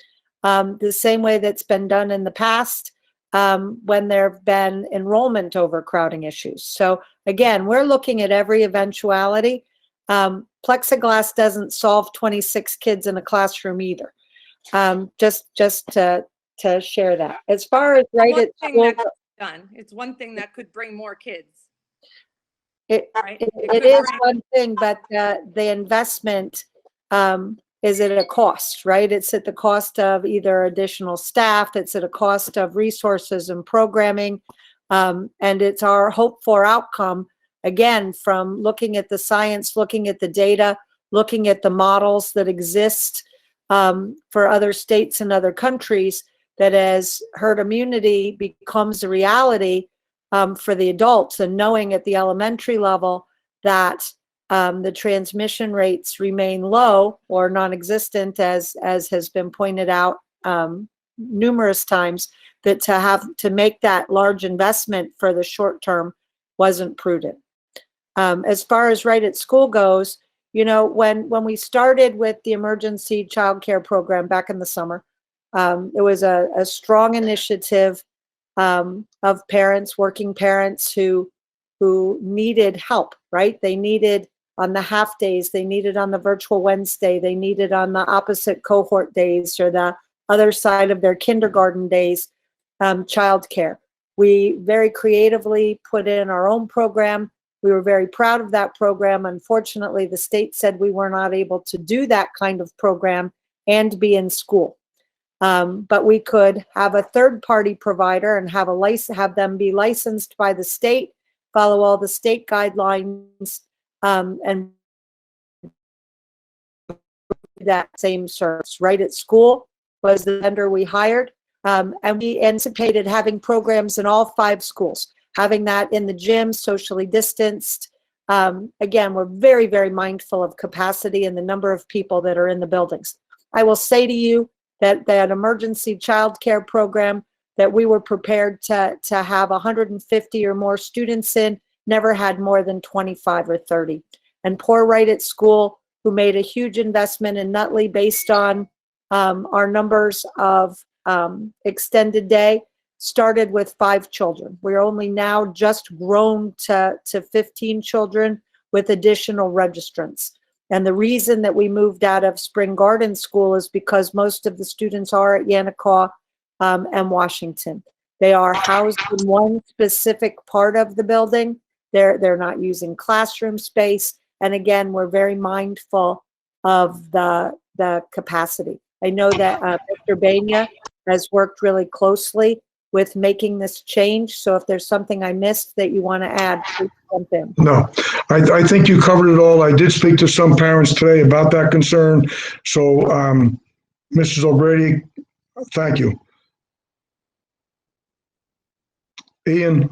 the same way that's been done in the past when there have been enrollment overcrowding issues. So again, we're looking at every eventuality. Plexiglass doesn't solve 26 kids in a classroom either. Just to share that. As far as right at school, done. It's one thing that could bring more kids. It is one thing, but the investment is at a cost, right? It's at the cost of either additional staff, it's at a cost of resources and programming, and it's our hope for outcome, again, from looking at the science, looking at the data, looking at the models that exist for other states and other countries, that as herd immunity becomes a reality for the adults, and knowing at the elementary level that the transmission rates remain low or non-existent, as has been pointed out numerous times, that to make that large investment for the short term wasn't prudent. As far as right at school goes, you know, when we started with the emergency child care program back in the summer, it was a strong initiative of parents, working parents who who needed help, right? They needed on the half days, they needed on the virtual Wednesday, they needed on the opposite cohort days or the other side of their kindergarten days, childcare. We very creatively put in our own program. We were very proud of that program. Unfortunately, the state said we were not able to do that kind of program and be in school. But we could have a third-party provider and have them be licensed by the state, follow all the state guidelines, and that same service. Right at School was the vendor we hired, and we anticipated having programs in all 5 schools, having that in the gym, socially distanced. Again, we're very, very mindful of capacity and the number of people that are in the buildings. I will say to you that that emergency childcare program that we were prepared to have 150 or more students in never had more than 25 or 30. And poor Right at School, who made a huge investment in Nutley based on our numbers of extended day, started with 5 children. We're only now just grown to 15 children with additional registrants. And the reason that we moved out of Spring Garden School is because most of the students are at Yanakaw and Washington. They are housed in one specific part of the building. They're not using classroom space. And again, we're very mindful of the capacity. I know that Mr. Bania has worked really closely with making this change. So if there's something I missed that you want to add, please jump in. No, I think you covered it all. I did speak to some parents today about that concern. So, Mrs. O'Grady, thank you. Ian.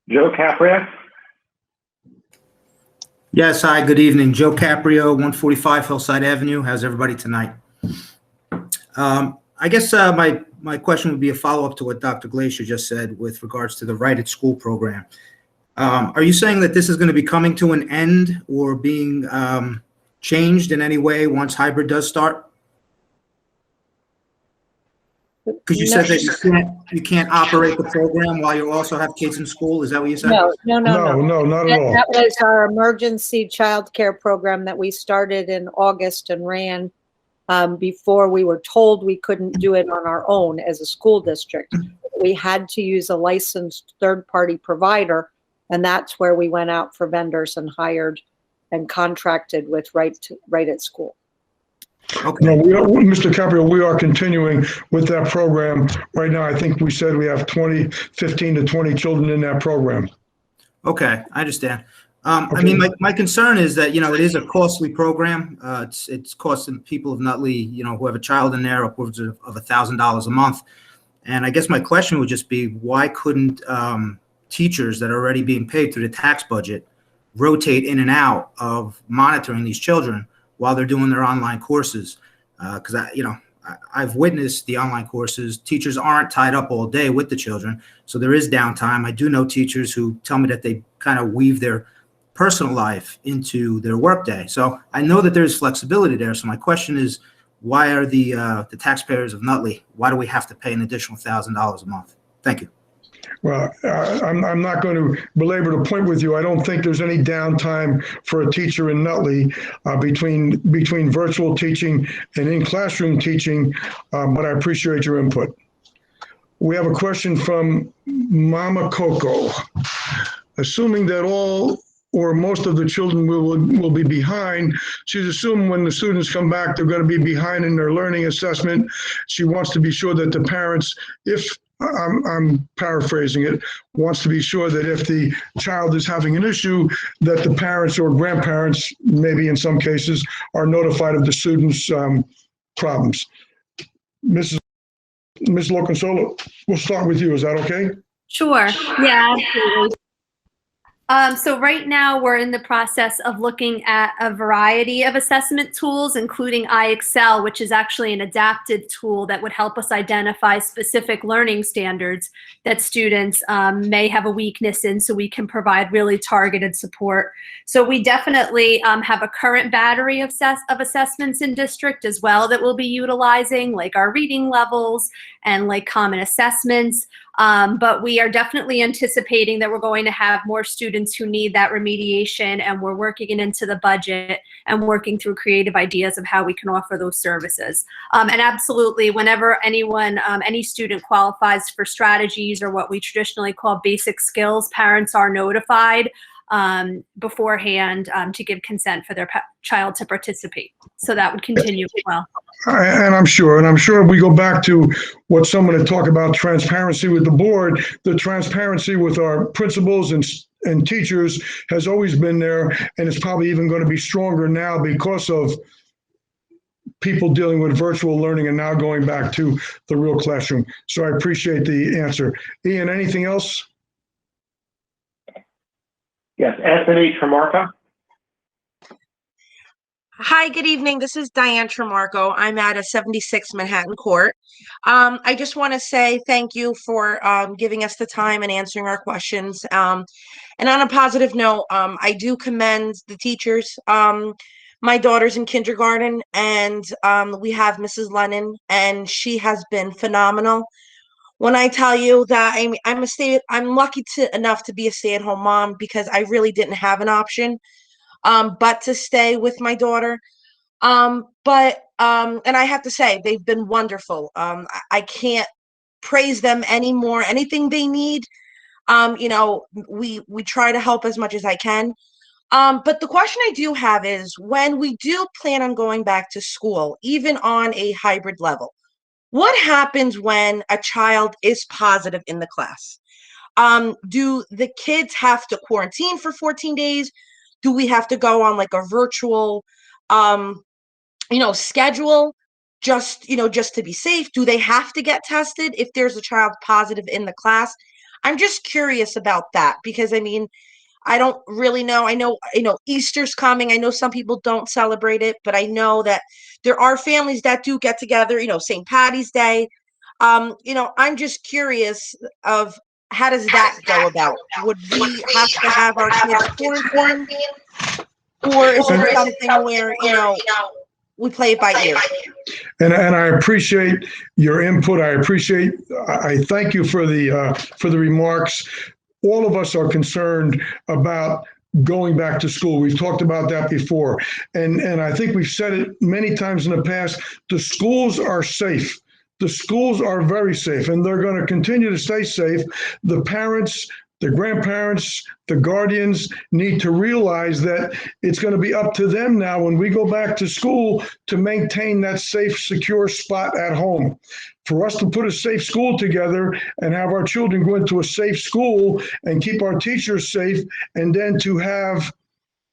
Joe Capria. Yes, hi, good evening. Joe Caprio, 145 Hillside Avenue. How's everybody tonight? I guess my question would be a follow-up to what Dr. Glacier just said with regards to the Right at School program. Are you saying that this is going to be coming to an end or being changed in any way once hybrid does start? Because you said that you can't operate the program while you also have kids in school. Is that what you said? No, not at all. That was our emergency childcare program that we started in August and ran before we were told we couldn't do it on our own as a school district. We had to use a licensed third-party provider, and that's where we went out for vendors and hired and contracted with Right at School. Okay. No, Mr. Caprio, we are continuing with that program. Right now, I think we said we have 15 to 20 children in that program. Okay, I understand. I mean, my concern is that, it is a costly program. It's costing people of Nutley, who have a child in there upwards of $1,000 a month. And I guess my question would just be, why couldn't teachers that are already being paid through the tax budget rotate in and out of monitoring these children while they're doing their online courses? Because I've witnessed the online courses. Teachers aren't tied up all day with the children, so there is downtime. I do know teachers who tell me that they kind of weave their personal life into their workday. So I know that there's flexibility there. So my question is, why are the taxpayers of Nutley, why do we have to pay an additional $1,000 a month? Thank you. Well, I'm not going to belabor the point with you. I don't think there's any downtime for a teacher in Nutley between virtual teaching and in-classroom teaching, but I appreciate your input. We have a question from Mama Coco. Assuming that all or most of the children will be behind, she's assuming when the students come back, they're going to be behind in their learning assessment. She wants to be sure that the parents, I'm paraphrasing it, wants to be sure that if the child is having an issue, that the parents or grandparents, maybe in some cases, are notified of the student's problems. Ms. Loconsolo, we'll start with you. Is that okay? Sure. Yeah, absolutely. So right now we're in the process of looking at a variety of assessment tools, including iExcel, which is actually an adapted tool that would help us identify specific learning standards that students may have a weakness in, so we can provide really targeted support. So we definitely have a current battery of assessments in district as well that we'll be utilizing, like our reading levels and like common assessments. But we are definitely anticipating that we're going to have more students who need that remediation, and we're working it into the budget and working through creative ideas of how we can offer those services. And absolutely, whenever anyone, any student qualifies for strategies or what we traditionally call basic skills, parents are notified beforehand to give consent for their child to participate. So that would continue as well. And I'm sure if we go back to what someone had talked about, transparency with the board, the transparency with our principals and teachers has always been there, and it's probably even going to be stronger now because of people dealing with virtual learning and now going back to the real classroom. So I appreciate the answer. Ian, anything else? Yes, Anthony Tremarco. Hi, good evening. This is Diane Tremarco. I'm at a 76 Manhattan Court. I just want to say thank you for giving us the time and answering our questions. And on a positive note, I do commend the teachers. My daughter's in kindergarten, and we have Mrs. Lennon, and she has been phenomenal. When I tell you that I'm lucky enough to be a stay-at-home mom because I really didn't have an option but to stay with my daughter. And I have to say, they've been wonderful. I can't praise them anymore. Anything they need, we try to help as much as I can. But the question I do have is, when we do plan on going back to school, even on a hybrid level, what happens when a child is positive in the class? Do the kids have to quarantine for 14 days? Do we have to go on like a virtual, schedule just to be safe? Do they have to get tested if there's a child positive in the class? I'm just curious about that because I don't really know. I know, Easter's coming. I know some people don't celebrate it, but I know that there are families that do get together, St. Patty's Day. I'm just curious of how does that go about? Would we have to have our kids quarantined? Or is it something where, we play it by ear? And I appreciate your input. I thank you for the remarks. All of us are concerned about going back to school. We've talked about that before. And I think we've said it many times in the past. The schools are safe. The schools are very safe, and they're going to continue to stay safe. The parents, the grandparents, the guardians need to realize that it's going to be up to them now when we go back to school to maintain that safe, secure spot at home. For us to put a safe school together and have our children go into a safe school and keep our teachers safe, and then to have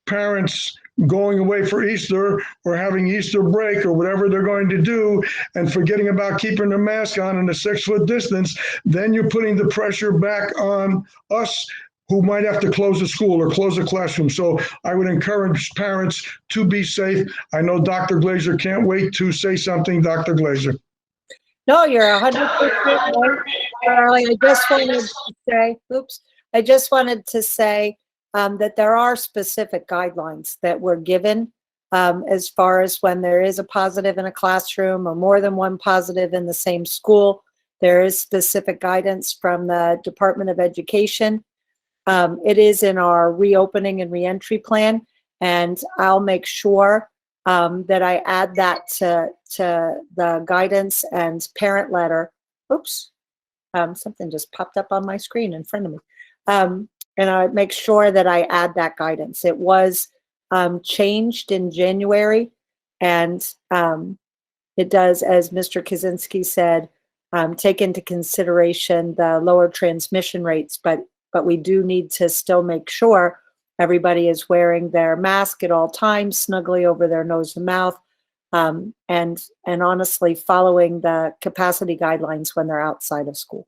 parents going away for Easter or having Easter break or whatever they're going to do and forgetting about keeping their mask on and a 6-foot distance, then you're putting the pressure back on us who might have to close a school or close a classroom. So I would encourage parents to be safe. I know Dr. Glazer can't wait to say something. Dr. Glazer. No, you're 100% right, Charlie. I just wanted to say that there are specific guidelines that were given as far as when there is a positive in a classroom or more than one positive in the same school. There is specific guidance from the Department of Education. It is in our reopening and reentry plan, and I'll make sure that I add that to the guidance and parent letter. Oops, something just popped up on my screen in front of me. And I make sure that I add that guidance. It was changed in January, and it does, as Mr. Kaczynski said, take into consideration the lower transmission rates, but we do need to still make sure everybody is wearing their mask at all times, snugly over their nose and mouth, and honestly following the capacity guidelines when they're outside of school.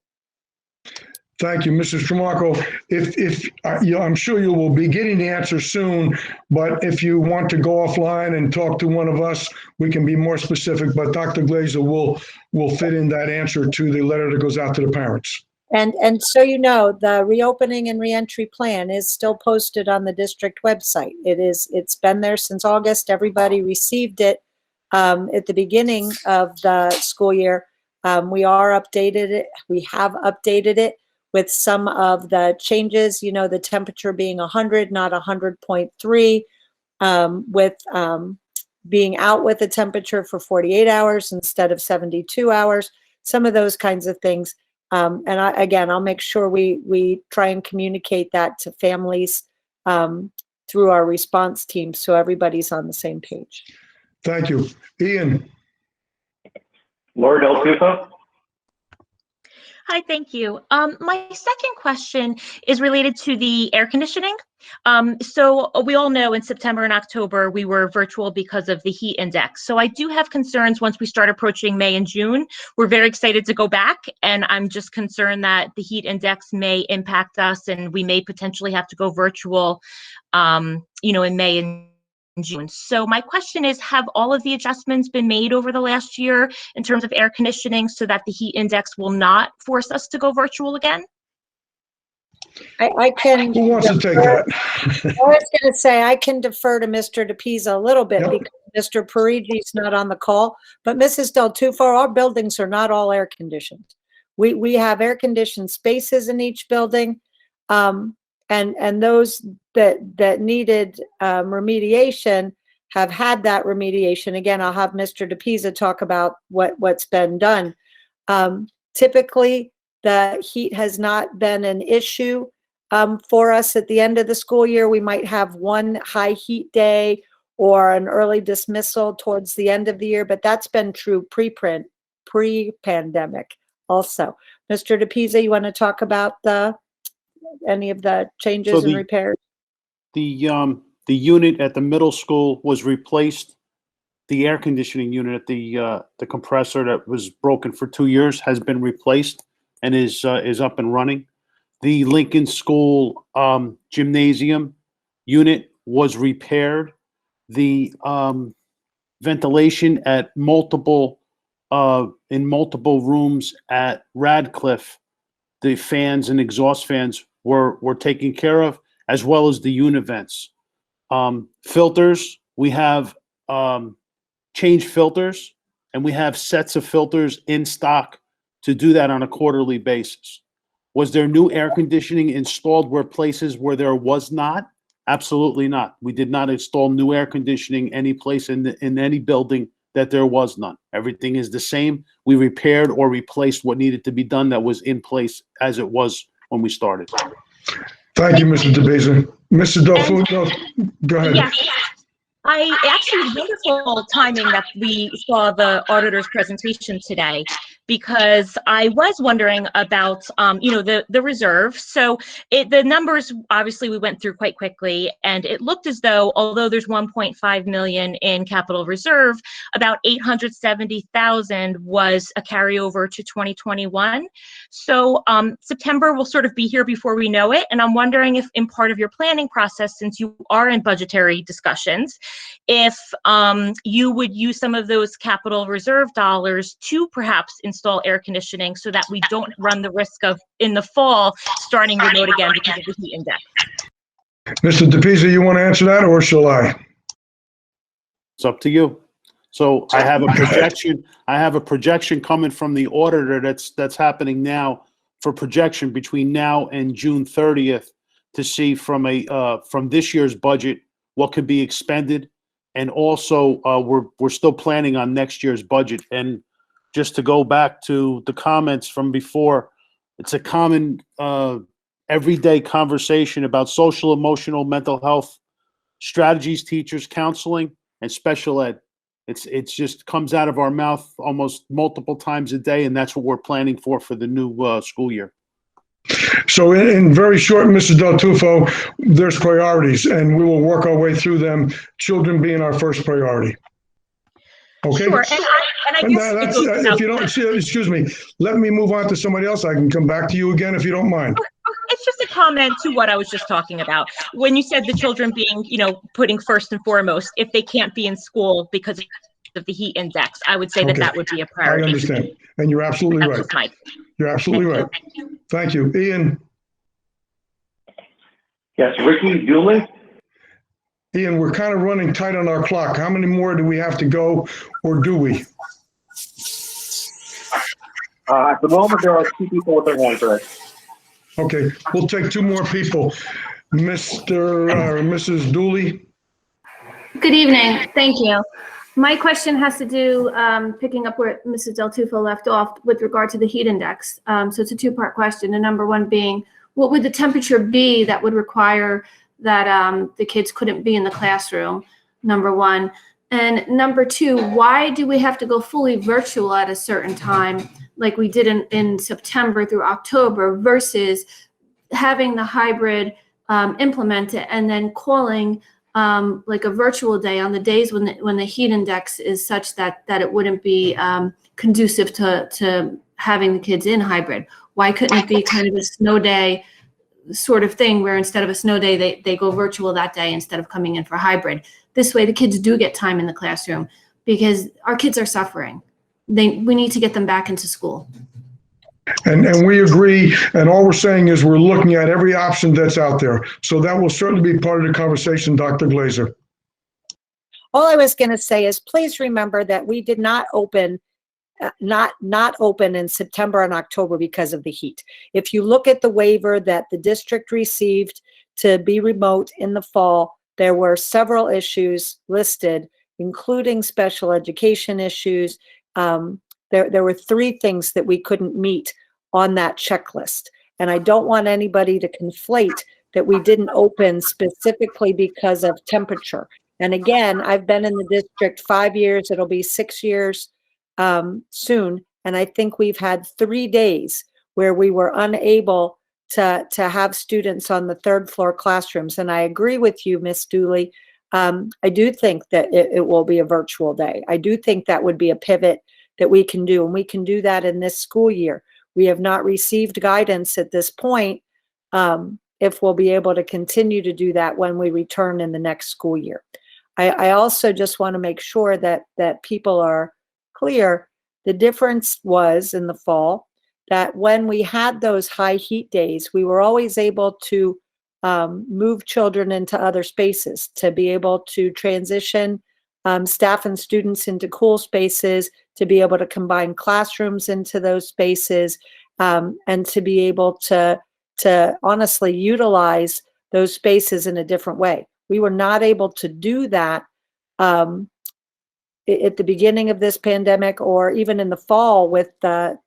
Thank you, Mrs. Tremarco. I'm sure you will be getting the answer soon, but if you want to go offline and talk to one of us, we can be more specific, but Dr. Glazer will fit in that answer to the letter that goes out to the parents. And so you know, the reopening and reentry plan is still posted on the district website. It's been there since August. Everybody received it at the beginning of the school year. We have updated it with some of the changes, you know, the temperature being 100, not 100.3, with being out with the temperature for 48 hours instead of 72 hours, some of those kinds of things. And I'll make sure we try and communicate that to families through our response team so everybody's on the same page. Thank you. Ian. Laura Del Tufo. Hi, thank you. My second question is related to the air conditioning. So we all know in September and October, we were virtual because of the heat index. So I do have concerns once we start approaching May and June. We're very excited to go back, and I'm just concerned that the heat index may impact us and we may potentially have to go virtual, in May and June. So my question is, have all of the adjustments been made over the last year in terms of air conditioning so that the heat index will not force us to go virtual again? I can. Who wants to take that? I was going to say I can defer to Mr. DePisa a little bit because Mr. Parigi's not on the call. But Mrs. Del Tufo, our buildings are not all air conditioned. We have air conditioned spaces in each building, and those that needed remediation have had that remediation. Again, I'll have Mr. DePisa talk about what's been done. Typically, the heat has not been an issue for us at the end of the school year. We might have one high heat day or an early dismissal towards the end of the year, but that's been true pre-pandemic also. Mr. DePisa, you want to talk about any of the changes and repairs? The unit at the middle school was replaced. The air conditioning unit at the compressor that was broken for 2 years has been replaced and is up and running. The Lincoln School gymnasium unit was repaired. The ventilation at in multiple rooms at Radcliffe, the fans and exhaust fans were taken care of, as well as the univents. Filters, we have changed filters, and we have sets of filters in stock to do that on a quarterly basis. Was there new air conditioning installed places where there was not? Absolutely not. We did not install new air conditioning any place in any building that there was none. Everything is the same. We repaired or replaced what needed to be done that was in place as it was when we started. Thank you, Mr. DePisa. Mr. Delfo, go ahead. Yeah. It's wonderful timing that we saw the auditor's presentation today, because I was wondering about, the reserve. So the numbers, obviously, we went through quite quickly, and it looked as though, although there's 1.5 million in capital reserve, about 870,000 was a carryover to 2021. So September will sort of be here before we know it. And I'm wondering if in part of your planning process, since you are in budgetary discussions, if you would use some of those capital reserve dollars to perhaps install air conditioning so that we don't run the risk of, in the fall, starting remote again because of the heat index. Mr. DePisa, you want to answer that, or shall I? It's up to you. So I have a projection. I have a projection coming from the auditor that's happening now for projection between now and June 30th to see from this year's budget what could be expended, and also we're still planning on next year's budget. And just to go back to the comments from before, it's a common everyday conversation about social, emotional, mental health strategies, teachers, counseling, and special ed. It's just comes out of our mouth almost multiple times a day, and that's what we're planning for the new school year. So in very short, Mr. Del Tufo, there's priorities, and we will work our way through them, children being our first priority. Okay? Sure, and I guess if you don't, excuse me, let me move on to somebody else. I can come back to you again if you don't mind. It's just a comment to what I was just talking about. When you said the children being, putting first and foremost, if they can't be in school because of the heat index, I would say that would be a priority. I understand, and you're absolutely right. You're absolutely right. Thank you. Ian? Yes, Ricky Dooley? Ian, we're kind of running tight on our clock. How many more do we have to go, or do we? At the moment, there are 2 people with their hands raised. Okay, we'll take 2 more people. Mr. or Mrs. Dooley? Good evening. Thank you. My question has to do, picking up where Mrs. Del Tufo left off with regard to the heat index. So it's a 2-part question. And number 1 being, what would the temperature be that would require that the kids couldn't be in the classroom? Number 1. And number 2, why do we have to go fully virtual at a certain time, like we did in September through October, versus having the hybrid implemented and then calling like a virtual day on the days when the heat index is such that it wouldn't be conducive to having the kids in hybrid? Why couldn't it be kind of a snow day sort of thing where instead of a snow day, they go virtual that day instead of coming in for hybrid? This way the kids do get time in the classroom, because our kids are suffering. We need to get them back into school. And we agree, and all we're saying is we're looking at every option that's out there. So that will certainly be part of the conversation, Dr. Glazer. All I was going to say is please remember that we did not open not open in September and October because of the heat. If you look at the waiver that the district received to be remote in the fall, there were several issues listed, including special education issues. There were 3 things that we couldn't meet on that checklist. And I don't want anybody to conflate that we didn't open specifically because of temperature. And again, I've been in the district 5 years, it'll be 6 years soon. And I think we've had 3 days where we were unable to have students on the 3rd floor classrooms. And I agree with you, Miss Dooley. I do think that it will be a virtual day. I do think that would be a pivot that we can do, and we can do that in this school year. We have not received guidance at this point if we'll be able to continue to do that when we return in the next school year. I also just want to make sure that people are clear. The difference was in the fall that when we had those high heat days, we were always able to move children into other spaces, to be able to transition staff and students into cool spaces, to be able to combine classrooms into those spaces, and to be able to honestly utilize those spaces in a different way. We were not able to do that at the beginning of this pandemic, or even in the fall with the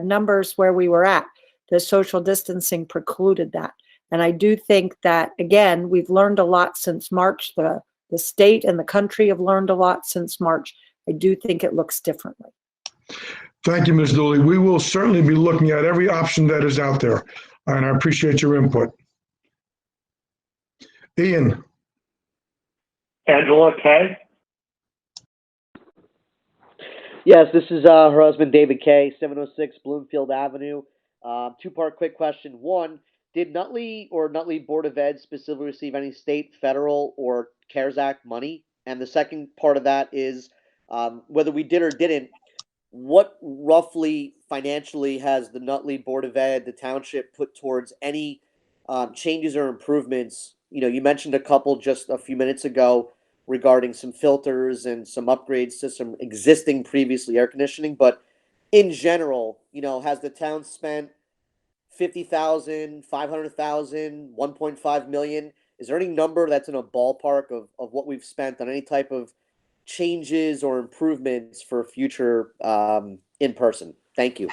numbers where we were at. The social distancing precluded that. And I do think that, again, we've learned a lot since March. The state and the country have learned a lot since March. I do think it looks differently. Thank you, Ms. Dooley. We will certainly be looking at every option that is out there, and I appreciate your input. Ian. Angela Kay. Yes, this is her husband, David Kay, 706 Bloomfield Avenue. 2-part quick question. 1, did Nutley or Nutley Board of Ed specifically receive any state, federal, or CARES Act money? And the second part of that is whether we did or didn't, what roughly financially has the Nutley Board of Ed, the township, put towards any changes or improvements? You know, you mentioned a couple just a few minutes ago regarding some filters and some upgrades to some existing previously air conditioning, but in general, you know, has the town spent 50,000, 500,000, 1.5 million? Is there any number that's in a ballpark of what we've spent on any type of changes or improvements for future in person? Thank you.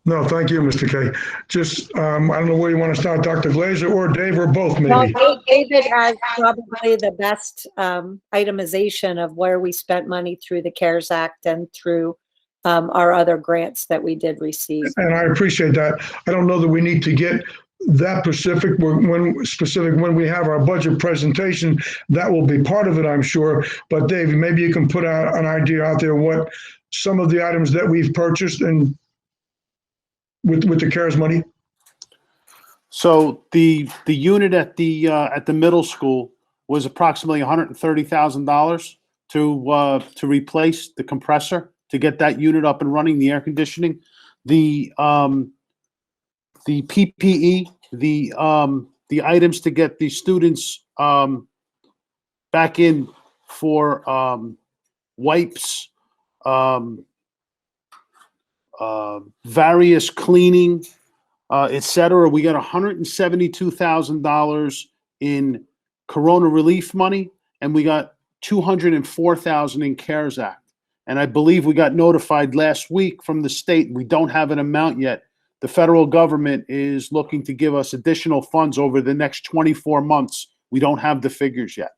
No, thank you, Mr. Kay. Just, I don't know where you want to start, Dr. Glazer or Dave or both, maybe. Well, David has probably the best itemization of where we spent money through the CARES Act and through our other grants that we did receive. And I appreciate that. I don't know that we need to get that specific. When we have our budget presentation, that will be part of it, I'm sure. But Dave, maybe you can put out an idea out there what some of the items that we've purchased and with the CARES money. So the unit at the middle school was approximately $130,000 to replace the compressor, to get that unit up and running, the air conditioning, the PPE, the items to get the students back in for wipes, various cleaning, et cetera. We got $172,000 in Corona relief money, and we got $204,000 in CARES Act. And I believe we got notified last week from the state. We don't have an amount yet. The federal government is looking to give us additional funds over the next 24 months. We don't have the figures yet.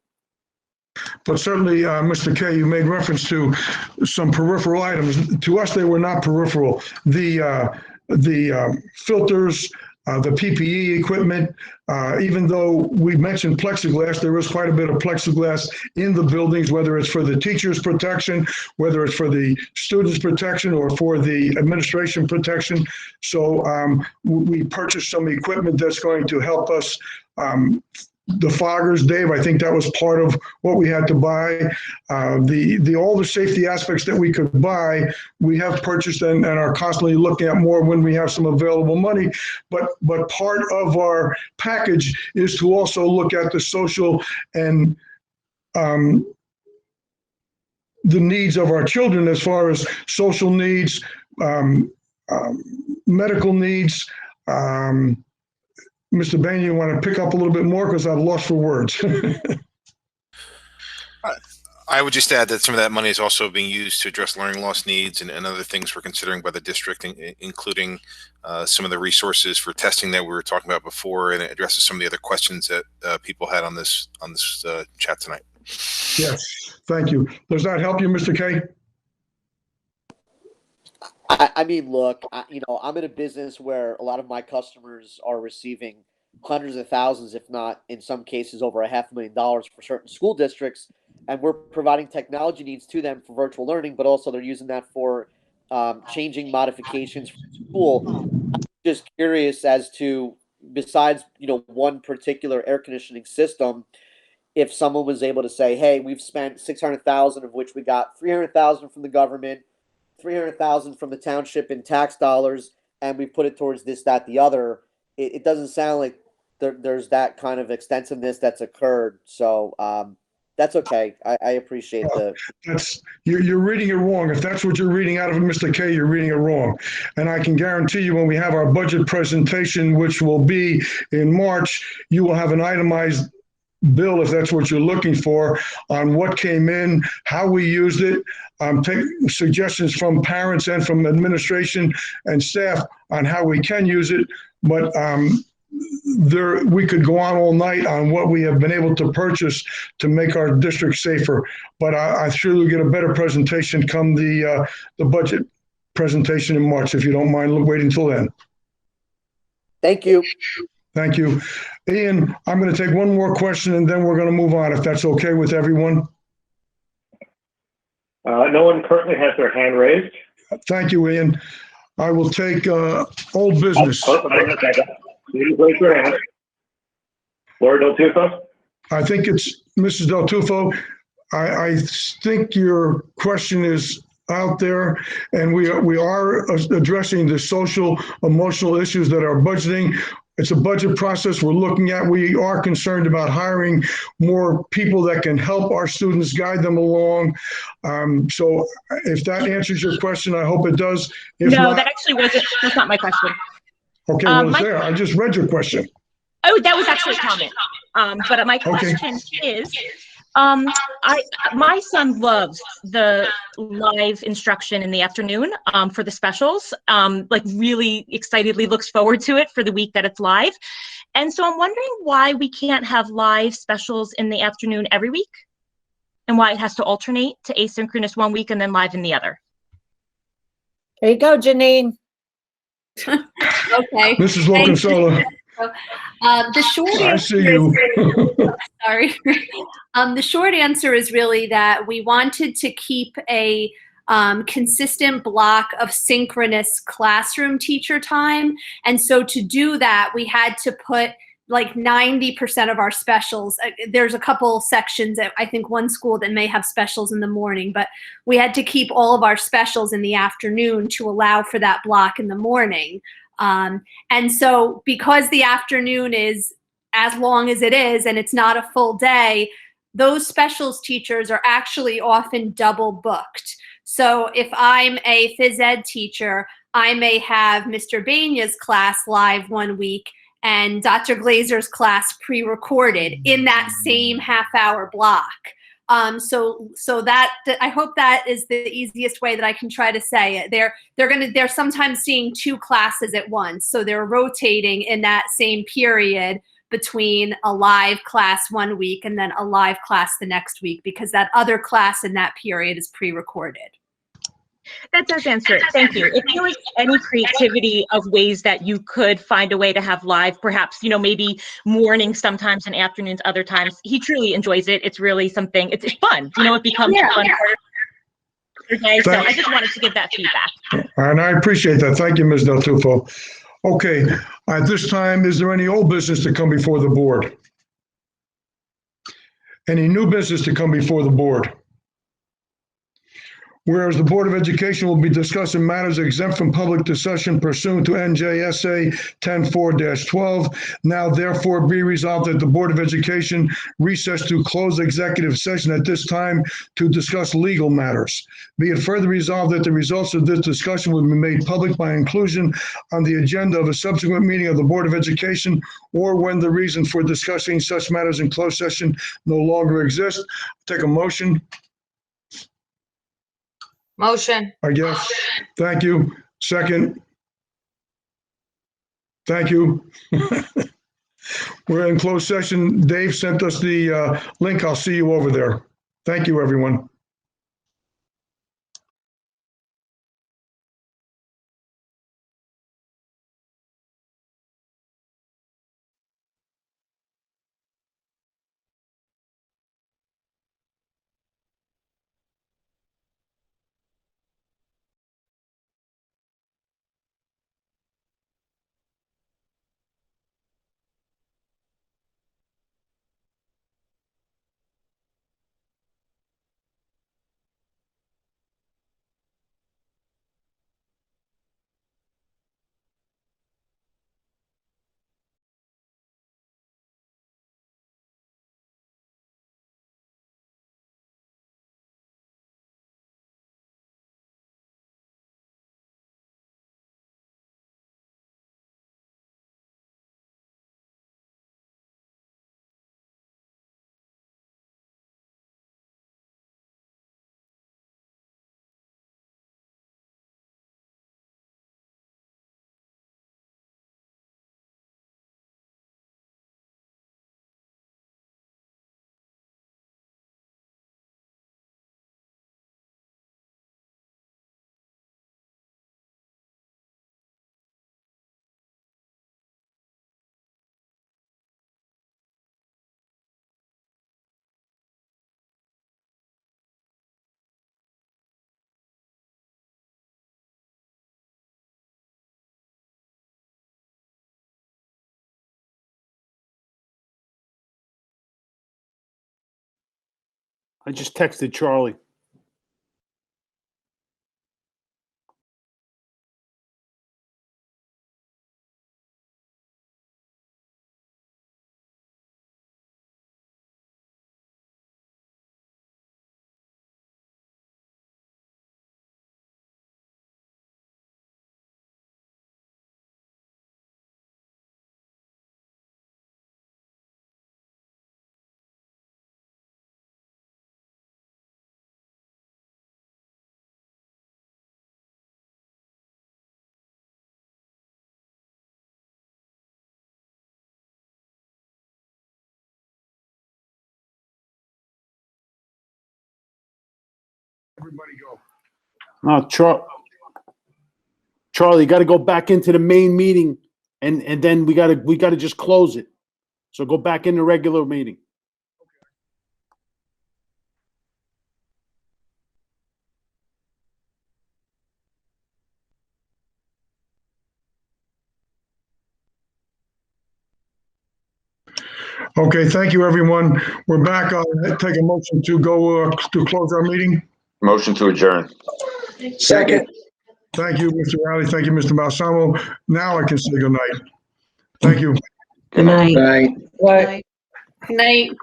But certainly, Mr. Kay, you made reference to some peripheral items. To us, they were not peripheral. The filters, the PPE equipment, even though we mentioned plexiglass, there is quite a bit of plexiglass in the buildings, whether it's for the teachers' protection, whether it's for the students' protection, or for the administration protection. So we purchased some equipment that's going to help us. The foggers, Dave, I think that was part of what we had to buy. All the safety aspects that we could buy, we have purchased and are constantly looking at more when we have some available money. But part of our package is to also look at the social and the needs of our children, as far as social needs, medical needs. Mr. Bain, you want to pick up a little bit more, because I've lost for words. I would just add that some of that money is also being used to address learning loss needs and other things we're considering by the district, including some of the resources for testing that we were talking about before, and it addresses some of the other questions that people had on this chat tonight. Yes, thank you. Does that help you, Mr. Kay? I mean, look, I'm in a business where a lot of my customers are receiving hundreds of thousands, if not in some cases over $500,000 for certain school districts, and we're providing technology needs to them for virtual learning, but also they're using that for changing modifications for school. I'm just curious as to, besides one particular air conditioning system, if someone was able to say, hey, we've spent $600,000, of which we got $300,000 from the government, $300,000 from the township in tax dollars, and we put it towards this, that, the other. It doesn't sound like there's that kind of extensiveness that's occurred. So that's okay. I appreciate you're reading it wrong. If that's what you're reading out of Mr. K, you're reading it wrong. And I can guarantee you, when we have our budget presentation, which will be in March, you will have an itemized bill, if that's what you're looking for, on what came in, how we used it, take suggestions from parents and from administration and staff on how we can use it. But we could go on all night on what we have been able to purchase to make our district safer. But I sure will get a better presentation come the budget presentation in March, if you don't mind waiting until then. Thank you. Thank you. Ian, I'm going to take one more question and then we're going to move on, if that's okay with everyone. No one currently has their hand raised. Thank you, Ian. I will take old business. Please raise your hand. Laura Del Tufo? I think it's Mrs. Del Tufo. I think your question is out there, and we are addressing the social, emotional issues that are budgeting. It's a budget process we're looking at. We are concerned about hiring more people that can help our students, guide them along. So if that answers your question, I hope it does. If no, not, that actually wasn't, that's not my question. Okay, well, it's there. I just read your question. Oh, that was actually a comment. But my question is, my son loves the live instruction in the afternoon for the specials, like really excitedly looks forward to it for the week that it's live. And so I'm wondering why we can't have live specials in the afternoon every week, and why it has to alternate to asynchronous one week and then live in the other. There you go, Janine. Okay. Mrs. Loconsolo. The short answer I see you. Sorry. The short answer is really that we wanted to keep a consistent block of synchronous classroom teacher time. And so to do that, we had to put like 90% of our specials. There's a couple sections at, I think, one school that may have specials in the morning, but we had to keep all of our specials in the afternoon to allow for that block in the morning. And so because the afternoon is as long as it is and it's not a full day, those specials teachers are actually often double booked. So if I'm a phys ed teacher, I may have Mr. Banya's class live one week and Dr. Glazer's class pre-recorded in that same half-hour block. So that I hope that is the easiest way that I can try to say it. They're sometimes seeing two classes at once, so they're rotating in that same period between a live class one week and then a live class the next week, because that other class in that period is pre-recorded. That does answer it. Thank you. If there was any creativity of ways that you could find a way to have live, perhaps, maybe mornings sometimes and afternoons other times, he truly enjoys it. It's really something, it's fun. It becomes a fun part of your day. So I just wanted to give that feedback. And I appreciate that. Thank you, Ms. Del Tufo. Okay, at this time, is there any old business to come before the board? Any new business to come before the board? Whereas the Board of Education will be discussing matters exempt from public discussion pursuant to NJSA 10-4-12. Now therefore be resolved that the Board of Education recess to close executive session at this time to discuss legal matters. Be it further resolved that the results of this discussion will be made public by inclusion on the agenda of a subsequent meeting of the Board of Education, or when the reason for discussing such matters in closed session no longer exists. Take a motion. Motion. I guess. Thank you. Second. Thank you. We're in closed session. Dave sent us the link. I'll see you over there. Thank you, everyone. I just texted Charlie. Everybody go. No, Charlie, you got to go back into the main meeting, and then we got to just close it. So go back in the regular meeting. Okay, thank you, everyone. We're back. I'll take a motion to go to close our meeting. Motion to adjourn. Second. Thank you, Mr. Riley. Thank you, Mr. Balsamo. Now I can say good night. Thank you. Good night. Good night.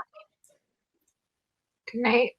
Good night.